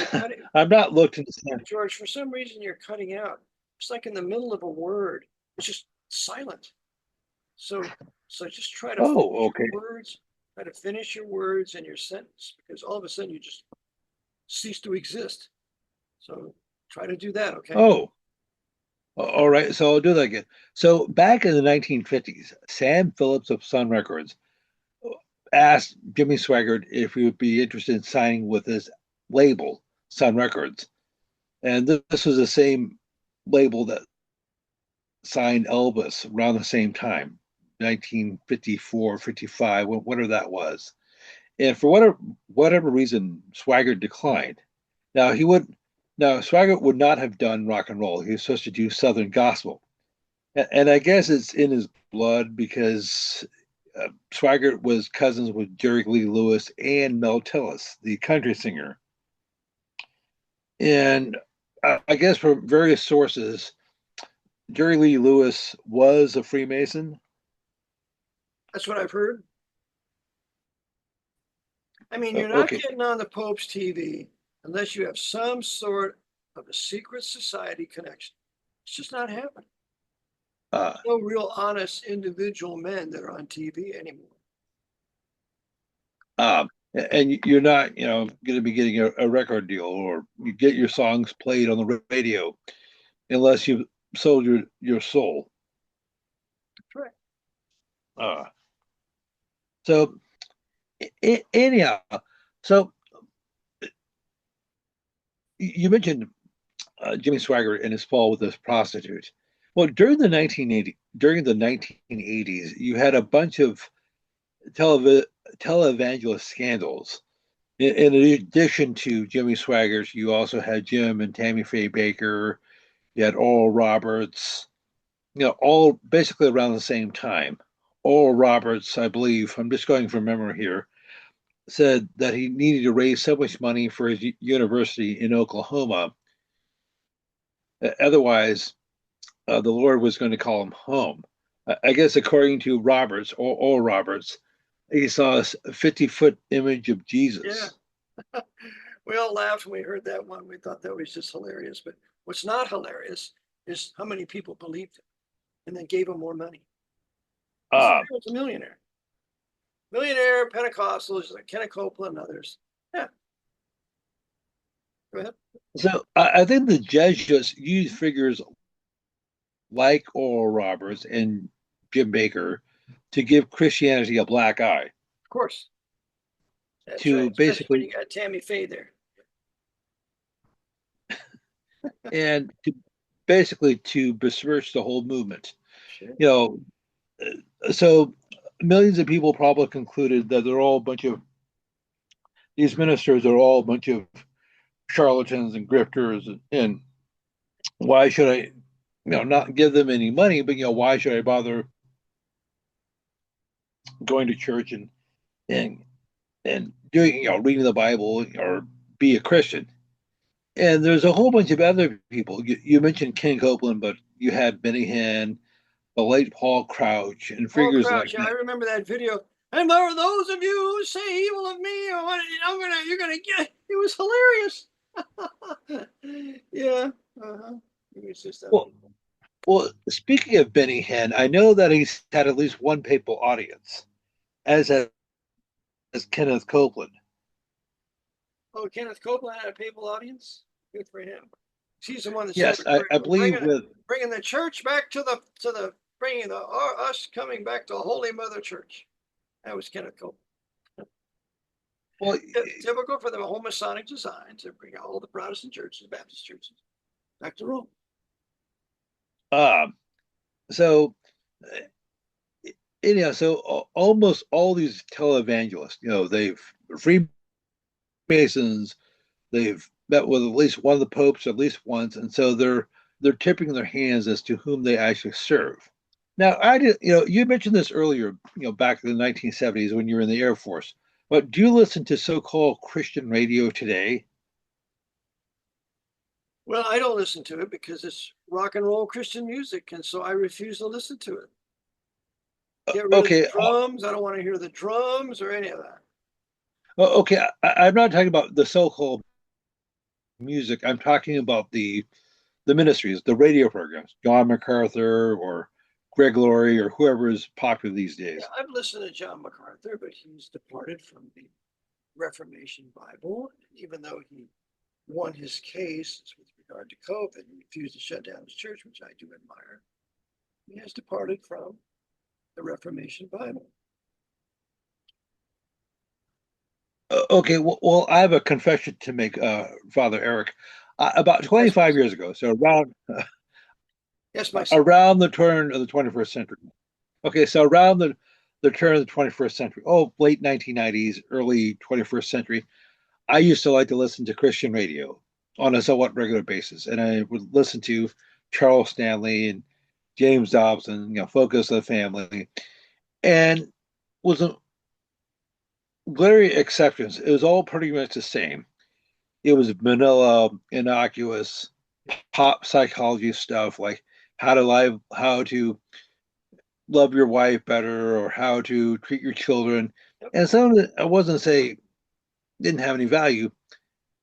B: I'm not looking to
A: George, for some reason you're cutting out. It's like in the middle of a word. It's just silent. So just try to finish your words. Try to finish your words and your sentence, because all of a sudden you just cease to exist. So try to do that, okay?
B: Oh, all right. So I'll do that again. So back in the 1950s, Sam Phillips of Sun Records asked Jimmy Swaggart if he would be interested in signing with his label, Sun Records. And this was the same label that signed Elvis around the same time, 1954, 55, whatever that was. And for whatever reason, Swaggart declined. Now Swaggart would not have done rock and roll. He was supposed to do Southern gospel. And I guess it's in his blood because Swaggart was cousins with Jerry Lee Lewis and Mel Tillis, the country singer. And I guess from various sources, Jerry Lee Lewis was a Freemason.
A: That's what I've heard. I mean, you're not getting on the Pope's TV unless you have some sort of a secret society connection. It's just not happening. No real honest individual men that are on TV anymore.
B: And you're not, going to be getting a record deal, or you get your songs played on the radio unless you've sold your soul.
A: That's right.
B: So anyhow, so you mentioned Jimmy Swaggart and his fall with this prostitute. Well, during the 1980s, you had a bunch of televangelist scandals. In addition to Jimmy Swaggart, you also had Jim and Tammy Faye Baker. You had Oral Roberts. All basically around the same time. Oral Roberts, I believe, I'm just going from memory here, said that he needed to raise so much money for his university in Oklahoma. Otherwise, the Lord was going to call him home. I guess according to Roberts, or Roberts, he saw a 50-foot image of Jesus.
A: Yeah. We all laughed when we heard that one. We thought that was just hilarious. But what's not hilarious is how many people believed it. and then gave him more money. This
B: Uh,
A: man was a millionaire. Millionaire Pentecostals like Kenneth Copeland and others. Yeah, go ahead.
B: so I think the Jesuits used figures like Oral Roberts and Jim Baker to give Christianity a black eye,
A: Of course. That's right.
B: to
A: Especially when
B: basically
A: you got Tammy Faye there.
B: and to basically to besmirch the whole movement.
A: Sure.
B: You know, so millions of people probably concluded that they're all a bunch of these ministers are all a bunch of charlatans and grifters, and why should I, not give them any money, but why should I bother going to church and and doing, reading the Bible or be a Christian? And there's a whole bunch of other people. You mentioned Ken Copeland, but you had Benny Hinn, the late Paul Crouch, and
A: Paul
B: figures
A: Crouch,
B: like
A: yeah, I
B: that.
A: remember that video. And for those of you who say evil of me, or what, you're gonna get. It was hilarious. Yeah. Uh-huh. It was just
B: Well, well, speaking of Benny Hinn, I know that he's had at least one papal audience, as Kenneth Copeland.
A: Oh, Kenneth Copeland had a papal audience. Good for him. He's the one that said
B: Yes, I
A: we're
B: believe with
A: bringing the church back to the bringing the us coming back to Holy Mother Church. That was Kenneth Copeland.
B: well,
A: Typical for the whole Masonic design to bring all the Protestant churches, Baptist churches, back to Rome.
B: uh, so almost all these televangelists, they've Freemasons, they've met with at least one of the popes at least once, and so they're tipping their hands as to whom they actually serve. Now, I did, you mentioned this earlier, back in the 1970s when you were in the Air Force. But do you listen to so-called Christian radio today?
A: Well, I don't listen to it because it's rock and roll Christian music, and so I refuse to listen to it. Get rid of the
B: Okay,
A: drums. I don't want to hear the drums or any of that.
B: okay. I'm not talking about the so-called music. I'm talking about the ministries, the radio programs, John MacArthur or Greg Laurie or whoever is popular these
A: Yeah,
B: days.
A: I've listened to John MacArthur, but he's departed from the Reformation Bible. Even though he won his case with regard to COVID and refused to shut down his church, which I do admire, he has departed from the Reformation Bible.
B: Okay, well, I have a confession to make, Father Eric. About
A: Yes,
B: 25 years ago, so
A: yes, my son.
B: around the turn of the 21st century. Okay, so around the turn of the 21st century, late 1990s, early 21st century, I used to like to listen to Christian radio on a somewhat regular basis, and I would listen to Charles Stanley and James Dobson, Focus of the Family, and was a glaring exceptions. It was all pretty much the same. It was vanilla, innocuous, pop psychology stuff like how to love your wife better or how to treat your children.
A: Yep.
B: And some of it, I wasn't say didn't have any value,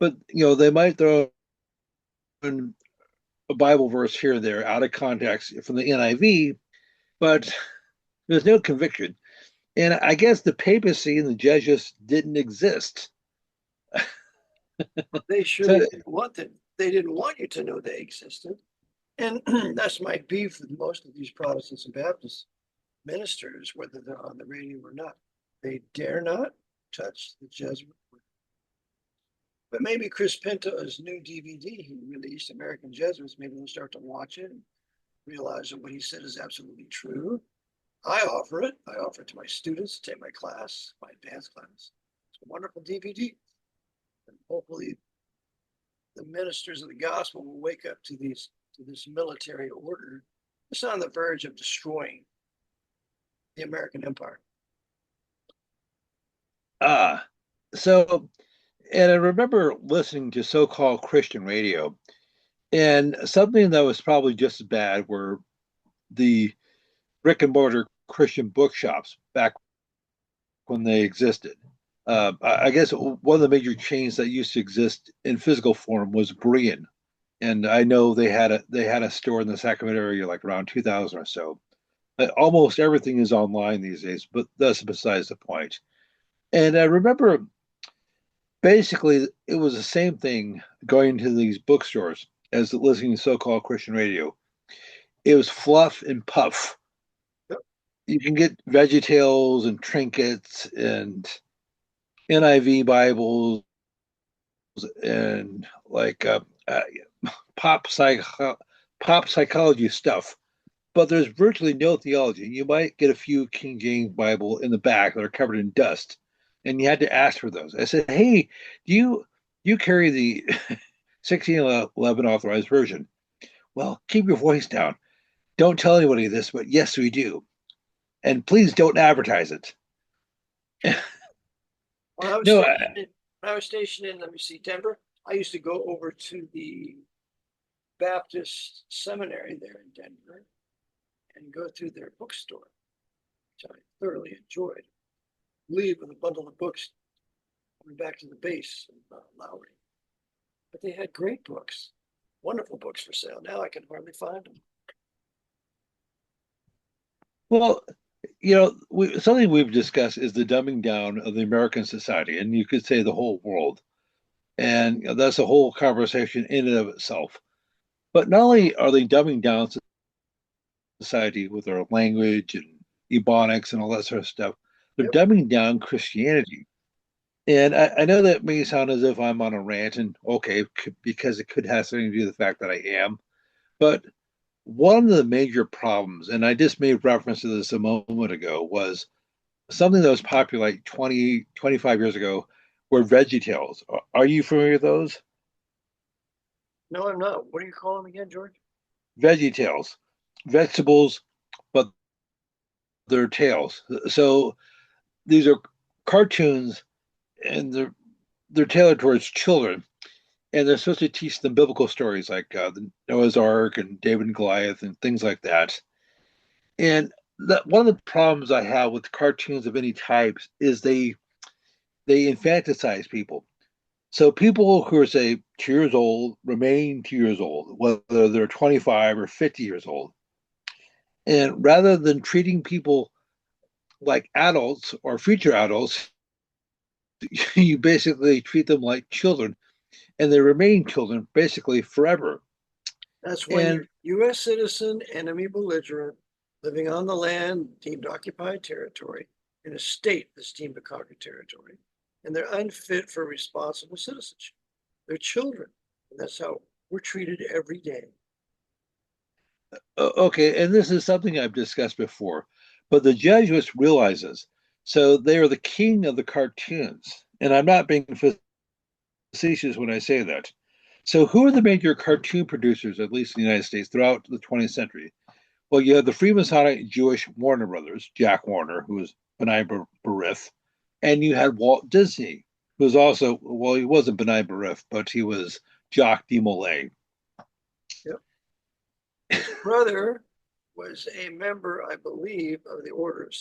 B: but they might throw in a Bible verse here and there out of context from the NIV, but there's no conviction. And I guess the papacy and the Jesuits didn't exist.
A: They
B: So,
A: surely didn't want them. They didn't want you to know they existed. And that's my beef with most of these Protestants and Baptist ministers, whether they're on the radio or not. They dare not touch the Jesuit. But maybe Chris Pinto's new DVD he released, American Jesuits, maybe they'll start to watch it and realize that what he said is absolutely true. I offer it. I offer it to my students to take my class, my advanced class. It's a wonderful DVD. And hopefully the ministers of the gospel will wake up to this military order. It's on the verge of destroying the American empire.
B: uh, so, and I remember listening to so-called Christian radio, and something that was probably just as bad were the brick and mortar Christian bookshops back when they existed. I guess one of the major chains that used to exist in physical form was Berean, and I know they had a store in the Sacramento area like around 2000 or so. Almost everything is online these days, but that's besides the point. And I remember basically it was the same thing going to these bookstores as listening to so-called Christian radio. It was fluff and puff.
A: Yep.
B: You can get VeggieTales and trinkets and NIV Bibles and like pop psycho pop psychology stuff, but there's virtually no theology. You might get a few King James Bible in the back that are covered in dust, and you had to ask for those. I said, "Hey, do you carry the 1611 authorized version?" Well, keep your voice down. Don't tell anybody this, but yes, we do. And please don't advertise it.
A: When I was
B: No,
A: stationed in, when I was stationed in, let me see, Denver, I used to go over to the Baptist seminary there in Denver and go through their bookstore, which I thoroughly enjoyed. Leave with a bundle of books, going back to the base of Lowry. But they had great books, wonderful books for sale. Now I can hardly find them.
B: well, something we've discussed is the dumbing down of the American society, and you could say the whole world. And that's a whole conversation in and of itself. But not only are they dumbing down society with their language and ebonics and all that sort of stuff, they're
A: Yep.
B: dumbing down Christianity. And I know that may sound as if I'm on a rant, and okay, because it could have something to do with the fact that I am. But one of the major problems, and I just made reference to this a moment ago, was something that was popular like 20, 25 years ago were VeggieTales. Are you familiar with those?
A: No, I'm not. What do you call them again, George?
B: VeggieTales, vegetables, but they're tails. So these are cartoons, and they're tailored towards children, and they're supposed to teach them biblical stories like the Noah's Ark and David and Goliath and things like that. And that one of the problems I have with cartoons of any types is they infantilize people. So people who are say 2 years old remain 2 years old, whether they're 25 or 50 years old. And rather than treating people like adults or future adults, you basically treat them like children, and they remain children basically forever.
A: That's when
B: And
A: you're U.S. citizen, enemy belligerent, living on the land deemed occupied territory in a state that's deemed a conquered territory, and they're unfit for responsible citizenship. They're children, and that's how we're treated every day.
B: okay, and this is something I've discussed before, but the Jesuits realizes so they are the king of the cartoons, and I'm not being facetious when I say that. So, who are the major cartoon producers, at least in the United States, throughout the 20th century? Well, you have the Freemasonic Jewish Warner Brothers, Jack Warner, who was B'nai B'rith, and you had Walt Disney, who was also, well, he wasn't B'nai B'rith, but he was Jacques de Molay.
A: Yep. His brother was a member, I believe, of the Order of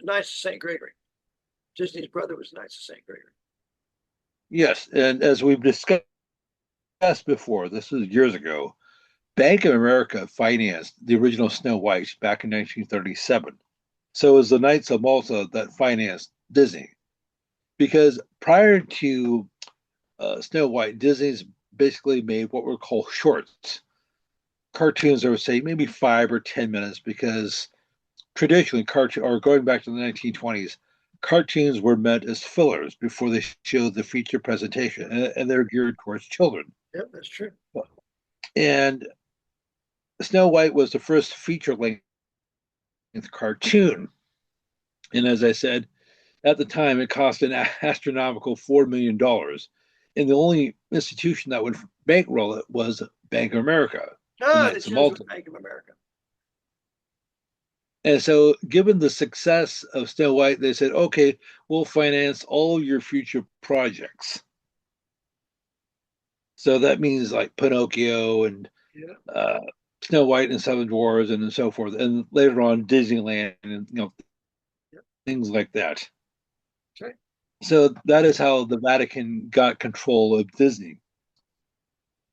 A: Knights of St. Gregory. Disney's brother was Knights of St. Gregory.
B: Yes, and as we've discussed before, this was years ago, Bank of America financed the original Snow White back in 1937. So it was the Knights of Malta that financed Disney. Because prior to Snow White, Disney's basically made what were called shorts, cartoons that would say maybe 5 or 10 minutes, because traditionally, cartoon or going back to the 1920s, cartoons were meant as fillers before they showed the feature presentation, and they're geared towards children.
A: Yep, that's true.
B: And Snow White was the first feature length cartoon. And as I said, at the time, it cost an astronomical $4 million. And the only institution that would bankroll it was Bank of America, the
A: Ah, the
B: Knights of Malta.
A: Jesuit Bank of America.
B: And so, given the success of Snow White, they said, okay, we'll finance all your future projects. So that means like Pinocchio and
A: Yeah.
B: Snow White and Seven Dwarfs and so forth. And later on, Disneyland and
A: Yep.
B: things like that.
A: Okay.
B: So that is how the Vatican got control of Disney.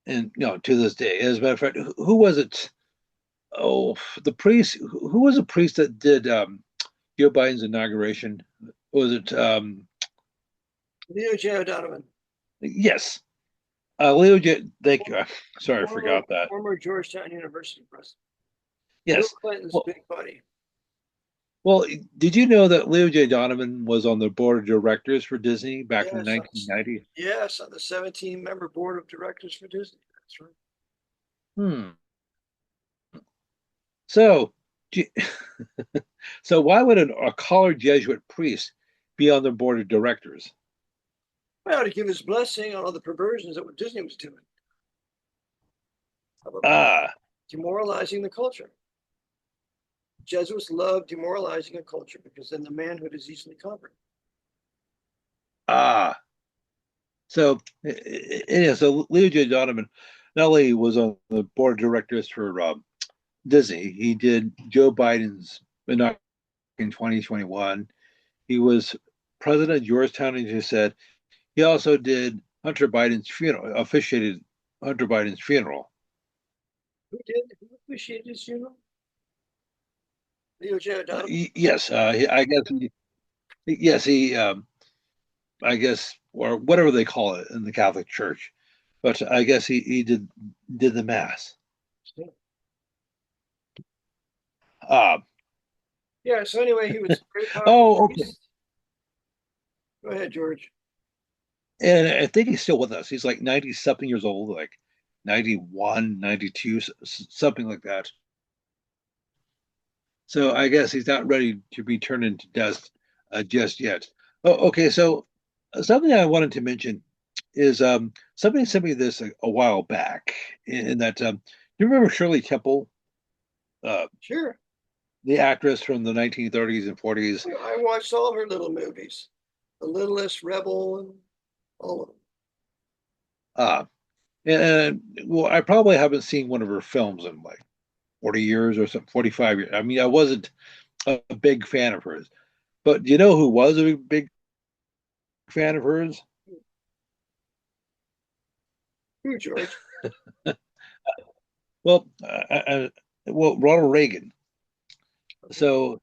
B: and to this day. As a matter of fact, who was it? Oh, the priest. Who was the priest that did Joe Biden's inauguration? Was it
A: Leo J. Donovan,
B: yes, Leo J. Thank you. Sorry, I
A: former,
B: forgot that.
A: former Georgetown University president, Bill
B: Yes.
A: Clinton's
B: Well,
A: big buddy.
B: well, did you know that Leo J. Donovan was on the board of directors for Disney back in the
A: Yes,
B: 1990s?
A: yes, on the 17-member board of directors for Disney. That's right.
B: Hmm. So, so why would a collared Jesuit priest be on the board of directors?
A: Well, to give his blessing on all the perversions that what Disney was doing, about
B: Ah,
A: demoralizing the culture. Jesuits love demoralizing a culture because then the manhood is easily conquered.
B: ah. So, yeah, so Leo J. Donovan not only was on the board of directors for Disney, he did Joe Biden's inauguration in 2021. He was president of Georgetown, as you said. He also did Hunter Biden's funeral, officiated Hunter Biden's funeral.
A: Who did? Who appreciated his funeral? Leo J. Donovan.
B: Yes, I guess. Yes, I guess, or whatever they call it in the Catholic Church. But I guess he did the mass. Uh,
A: Yeah, so anyway, he was a very powerful
B: oh, okay.
A: priest. Go ahead, George.
B: And I think he's still with us. He's like 90 something years old, like 91, 92, something like that. So I guess he's not ready to be turned into dust just yet. Oh, okay. So something I wanted to mention is somebody sent me this a while back in that do you remember Shirley Temple, uh,
A: Sure.
B: the actress from the 1930s and 40s?
A: I watched all of her little movies, The Littlest Rebel, and all of them.
B: Uh, and well, I probably haven't seen one of her films in like 40 years or something, 45 years. I mean, I wasn't a big fan of hers. But do you know who was a big fan of hers?
A: Who, George?
B: Well, well, Ronald Reagan. So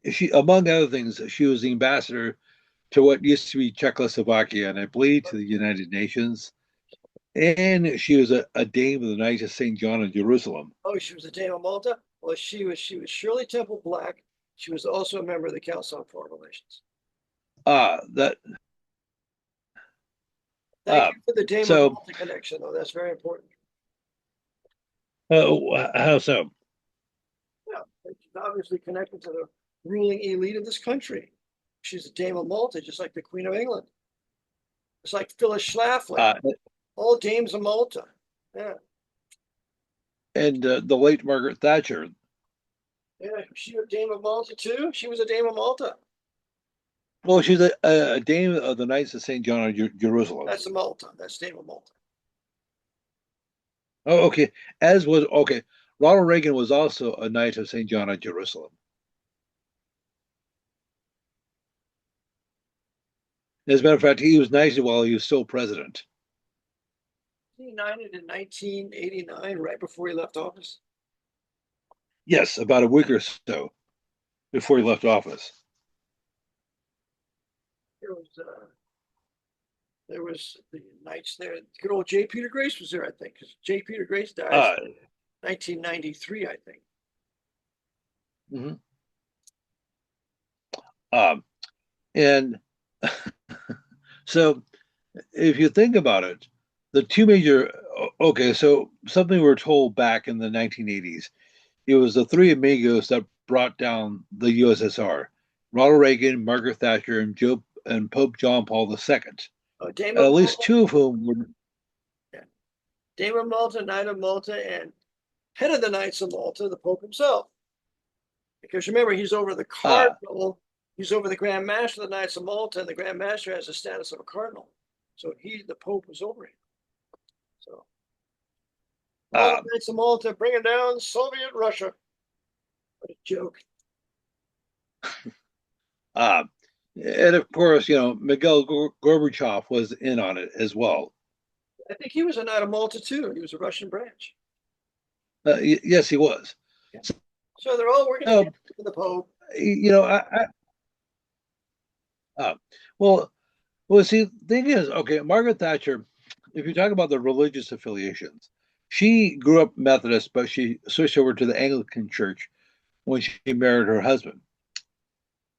B: she, among other things, she was the ambassador to what used to be Czechoslovakia, and I believe to the United Nations. And she was a dame of the Knights of St. John of Jerusalem.
A: Oh, she was a Dame of Malta? Well, she was Shirley Temple Black. She was also a member of the Council on Foreign Relations.
B: That
A: Thank you for the Dame of
B: so
A: Malta connection, though. That's very important.
B: how so?
A: Yeah, she's obviously connected to the ruling elite of this country. She's a Dame of Malta, just like the Queen of England. It's like Phyllis Schlafly,
B: Uh,
A: all dames of Malta. Yeah,
B: and the late Margaret Thatcher.
A: yeah. She a Dame of Malta too. She was a Dame of Malta.
B: Well, she's a dame of the Knights of St. John of Jerusalem.
A: That's a Malta. That's Dame of Malta.
B: Oh, okay. As was okay. Ronald Reagan was also a Knight of St. John of Jerusalem. As a matter of fact, he was knighted while he was still president.
A: He knighted in 1989, right before he left office.
B: Yes, about a week or so before he left office.
A: There was uh, there was the knights there. Good old J. Peter Grace was there, I think, because J. Peter Grace died
B: Uh,
A: in 1993, I think.
B: mhm. um, and so if you think about it, the two major, okay, so something we were told back in the 1980s, it was the three amigos that brought down the USSR: Ronald Reagan, Margaret Thatcher, and Pope John Paul II.
A: Dame
B: At
A: of
B: least
A: Malta,
B: two of whom were
A: yeah. Dame of Malta, Knight of Malta, and head of the Knights of Malta, the Pope himself. Because remember, he's over the
B: uh,
A: cardinal, he's over the Grand Master of the Knights of Malta, and the Grand Master has the status of a cardinal. So the Pope, was over him. So all
B: uh,
A: the Knights of Malta bringing down Soviet Russia. What a joke.
B: uh, and of course, Miguel Gorbachev was in on it as well.
A: I think he was not a multitude. He was a Russian branch.
B: Yes, he was.
A: Yeah. So they're all working
B: So,
A: together for the Pope.
B: you know, uh, well, well, see, the thing is, okay, Margaret Thatcher, if you talk about the religious affiliations, she grew up Methodist, but she switched over to the Anglican Church when she married her husband.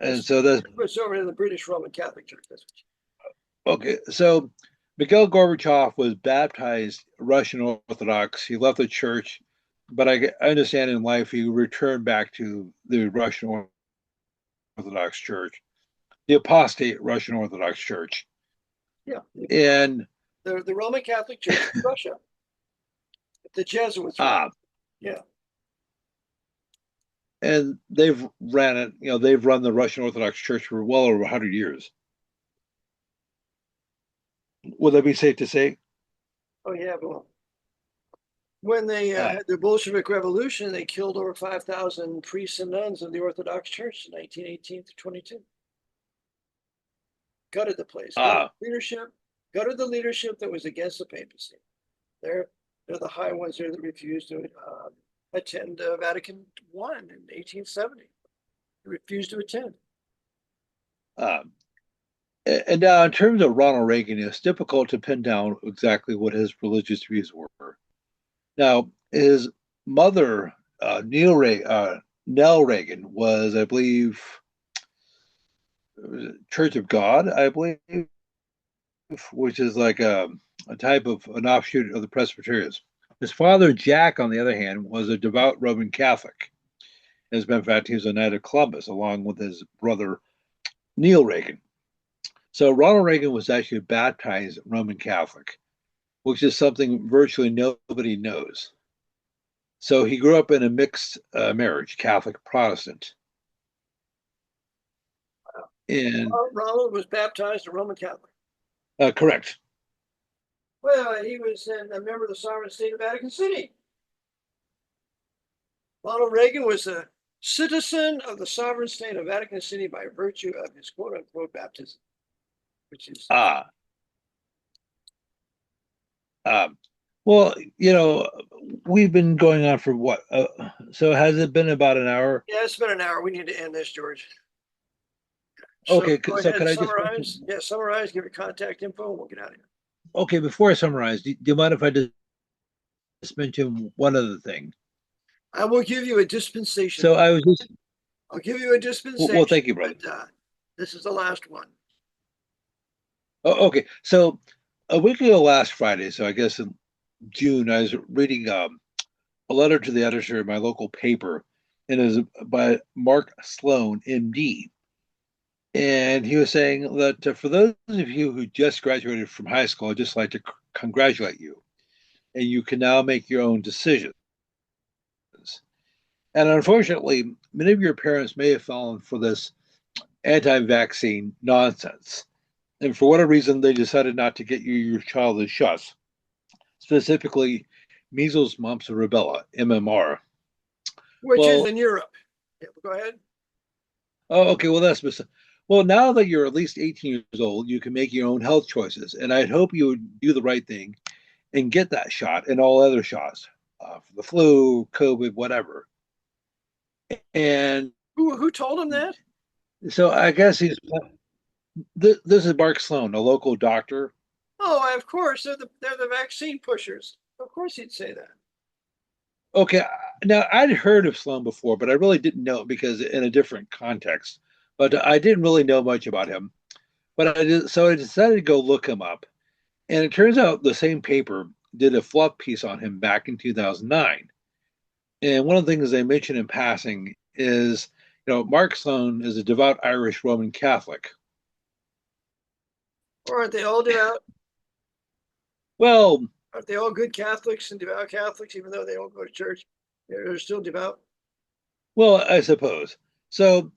B: And so that's
A: It's over in the British Roman Catholic Church. That's
B: okay. So Mikhail Gorbachev was baptized Russian Orthodox. He left the church, but I understand in life he returned back to the Russian Orthodox Church, the apostate Russian Orthodox Church.
A: yeah.
B: And
A: The Roman Catholic Church in Russia. The Jesuits.
B: ah,
A: Yeah.
B: and they've ran it, they've run the Russian Orthodox Church for well over 100 years. Would that be safe to say?
A: Oh yeah. Well, when they
B: Ah,
A: had the Bolshevik Revolution, they killed over 5,000 priests and nuns of the Orthodox Church in 1918 to 22. Gutted the place.
B: ah,
A: Gutted the leadership that was against the papacy. They're they're the high ones there that refused to attend Vatican I in 1870. They refused to attend.
B: ah. And now, in terms of Ronald Reagan, it's difficult to pin down exactly what his religious views were. Now, his mother, Nell Reagan, was, I believe, Church of God, I believe, which is like a type of an offshoot of the Presbyterians. His father, Jack, on the other hand, was a devout Roman Catholic. As a matter of fact, he was a Knight of Columbus, along with his brother, Neil Reagan. So Ronald Reagan was actually baptized Roman Catholic, which is something virtually nobody knows. So he grew up in a mixed marriage, Catholic Protestant. And
A: Ronald was baptized a Roman Catholic.
B: correct.
A: Well, he was a member of the sovereign state of Vatican City. Ronald Reagan was a citizen of the sovereign state of Vatican City by virtue of his quote unquote baptism, which is
B: Ah, um, well, we've been going on for what? So has it been about an hour?
A: yeah, it's been an hour. We need to end this, George. So
B: Okay,
A: go
B: so
A: ahead
B: could
A: and
B: I just
A: summarize.
B: mention?
A: Yeah, summarize, give your contact info, and we'll get out of here.
B: Okay, before I summarize, do you mind if I just mention one other thing?
A: I will give you a dispensation.
B: So I was just,
A: I'll give you a
B: well,
A: dispensation,
B: thank you, brother.
A: but this is the last one.
B: Oh, okay, so a week ago last Friday, so I guess in June, I was reading a letter to the editor of my local paper, and it was by Mark Sloan, MD. And he was saying that for those of you who just graduated from high school, I'd just like to congratulate you. And you can now make your own decisions. And unfortunately, many of your parents may have fallen for this anti vaccine nonsense. And for whatever reason, they decided not to get your child the shots, specifically measles, mumps, and rubella, MMR.
A: Which is
B: Well,
A: in Europe. Yeah, go ahead.
B: oh, okay. Well, well. Now that you're at least 18 years old, you can make your own health choices, and I'd hope you would do the right thing and get that shot and all other shots for the flu, COVID, whatever. And
A: Who told him that?
B: so I guess this is Mark Sloan, a local doctor.
A: Oh, of course, they're the vaccine pushers. Of course, he'd say that.
B: Okay, now I'd heard of Sloan before, but I really didn't know it because in a different context. But I didn't really know much about him. But so I decided to go look him up. And it turns out the same paper did a fluff piece on him back in 2009. And one of the things they mentioned in passing is, Mark Sloan is a devout Irish Roman Catholic.
A: Or aren't they all devout?
B: Well,
A: Aren't they all good Catholics and devout Catholics, even though they don't go to church? They're still devout.
B: well, I suppose. So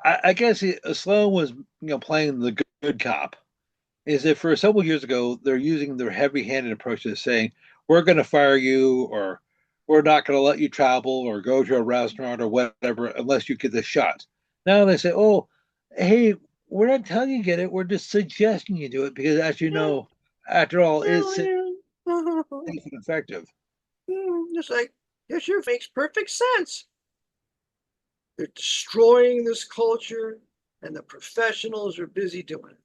B: I guess Sloan was, playing the good cop. Is that for several years ago, they're using their heavy-handed approach to saying, we're going to fire you, or we're not going to let you travel or go to a restaurant or whatever unless you get the shot. Now they say, oh, hey, we're not telling you to get it. We're just suggesting you do it because, as you know, after all, it's safe and effective.
A: It's like, yes, sure, makes perfect sense. They're destroying this culture, and the professionals are busy doing it.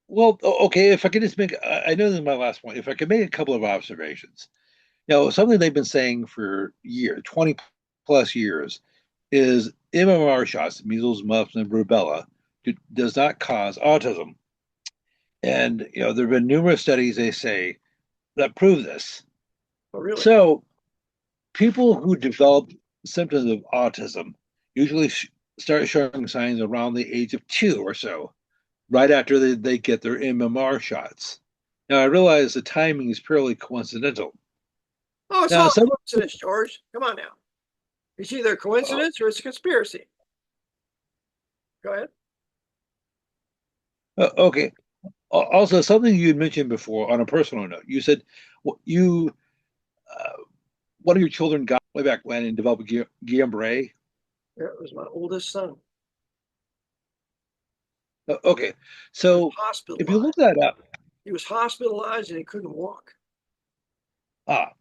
B: Well, okay, if I could just make, I know this is my last point. If I could make a couple of observations. Something they've been saying for years, 20 plus years, is MMR shots, measles, mumps, and rubella, does not cause autism. And, there have been numerous studies, they say, that prove this.
A: Oh, really?
B: So people who develop symptoms of autism usually start showing signs around the age of 2 or so, right after they get their MMR shots. Now, I realize the timing is purely coincidental.
A: Oh, it's
B: Now,
A: all
B: some,
A: coincidence, George. Come on now. It's either a
B: uh,
A: coincidence or it's a conspiracy. Go ahead.
B: okay. Also, something you had mentioned before on a personal note, you said you one of your children got way back when and developed Guillain-Barré.
A: That was my oldest son.
B: Okay,
A: He was
B: so if you look
A: hospitalized.
B: that up,
A: He was hospitalized and he couldn't walk.
B: ah,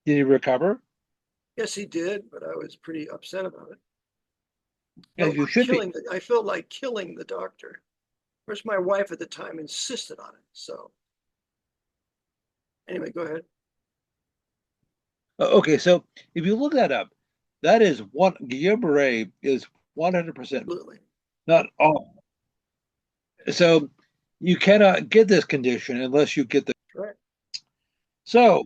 B: did he recover?
A: Yes, he did, but I was pretty upset about it.
B: As you should be.
A: I felt like killing the doctor. Of course, my wife at the time insisted on it. So anyway, go ahead.
B: Okay, so if you look that up, that is one Guillain-Barré is 100%
A: Absolutely.
B: not all. So you cannot get this condition unless you get the.
A: Right.
B: So,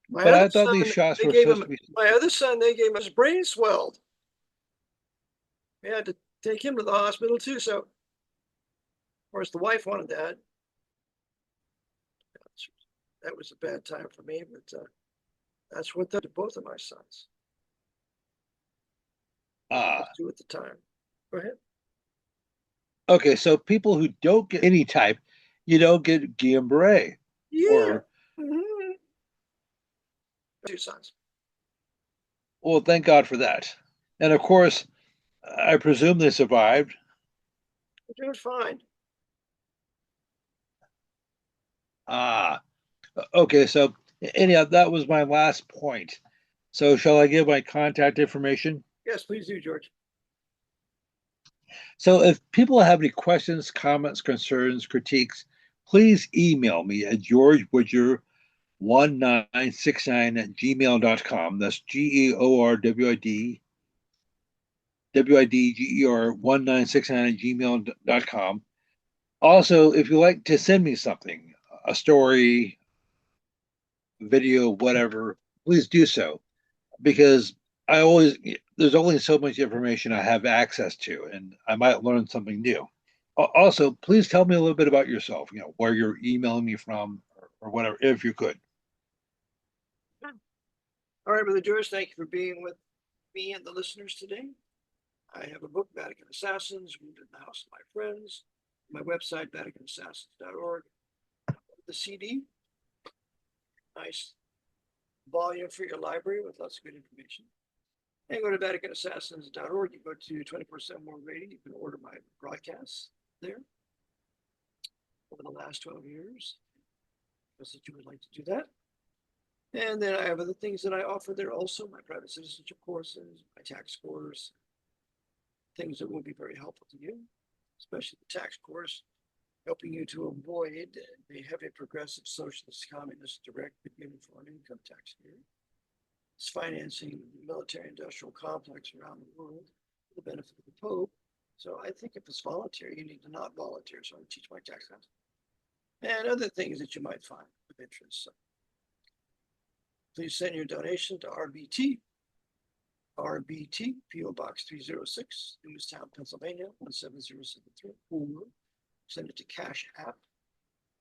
A: My
B: but
A: other
B: I thought
A: son,
B: these shots
A: they
B: were
A: gave
B: supposed
A: him
B: to be.
A: my other son, they gave him his brain swelled. We had to take him to the hospital too. So of course the wife wanted that. That was a bad time for me, but that's what they did to both of my sons.
B: Ah,
A: Do at the time. Go ahead.
B: okay. So people who don't get any type, you don't get Guillain-Barré,
A: Yeah.
B: or
A: Mm-hmm. Two sons.
B: well, thank God for that. And of course, I presume they survived.
A: They're doing fine.
B: Ah, okay. So anyhow, that was my last point. So shall I give my contact information?
A: Yes, please do, George.
B: So if people have any questions, comments, concerns, critiques, please email me at georgewidger1969 at gmail.com. That's GEORWIDWIDGER 1969 at gmail.com. Also, if you like to send me something, a story, video, whatever, please do so because I always there's only so much information I have access to, and I might learn something new. Also, please tell me a little bit about yourself. Where you're emailing me from, or whatever, if you could.
A: All right, Brother George, thank you for being with me and the listeners today. I have a book, Vatican Assassins, Wounded in the House of My Friends. My website, vaticanassassins.org. The CD, nice volume for your library with lots of good information. And go to vaticanassassins.org. You go to 24/7 More Rating. You can order my broadcasts there over the last 12 years. Because that you would like to do that. And then I have other things that I offer there also, my private citizenship courses, my tax course, things that will be very helpful to you, especially the tax course, helping you to avoid the heavy progressive socialist communist direct uniform income tax here. It's financing the military industrial complex around the world for the benefit of the Pope. So I think if it's voluntary, you need to not volunteer. So I teach my tax class and other things that you might find of interest. So please send your donation to RBT, PO Box 306, Lewistown, Pennsylvania 17073, or send it to Cash App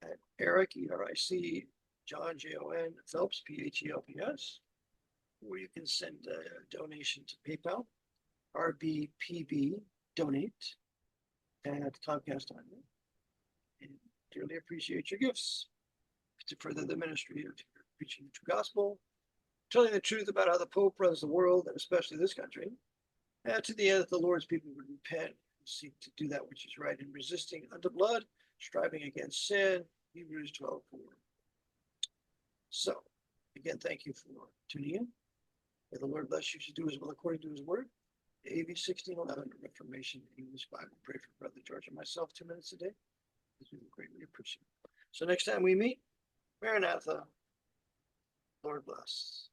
A: at Eric, ERIC, John, JON, Phelps, PHELPS, or you can send a donation to PayPal, rbpb donate at Comcast.net. And dearly appreciate your gifts to further the ministry of preaching the true gospel, telling the truth about how the Pope runs the world, and especially this country, and to the end that the Lord's people would repent and seek to do that which is right in resisting unto blood, striving against sin, Hebrews 12:4. So, again, thank you for tuning in. May the Lord bless you to do his will according to his word. AV 1611, Reformation English Bible. Pray for Brother George and myself 2 minutes a day. This we greatly appreciate. So next time we meet, Maranatha, Lord bless.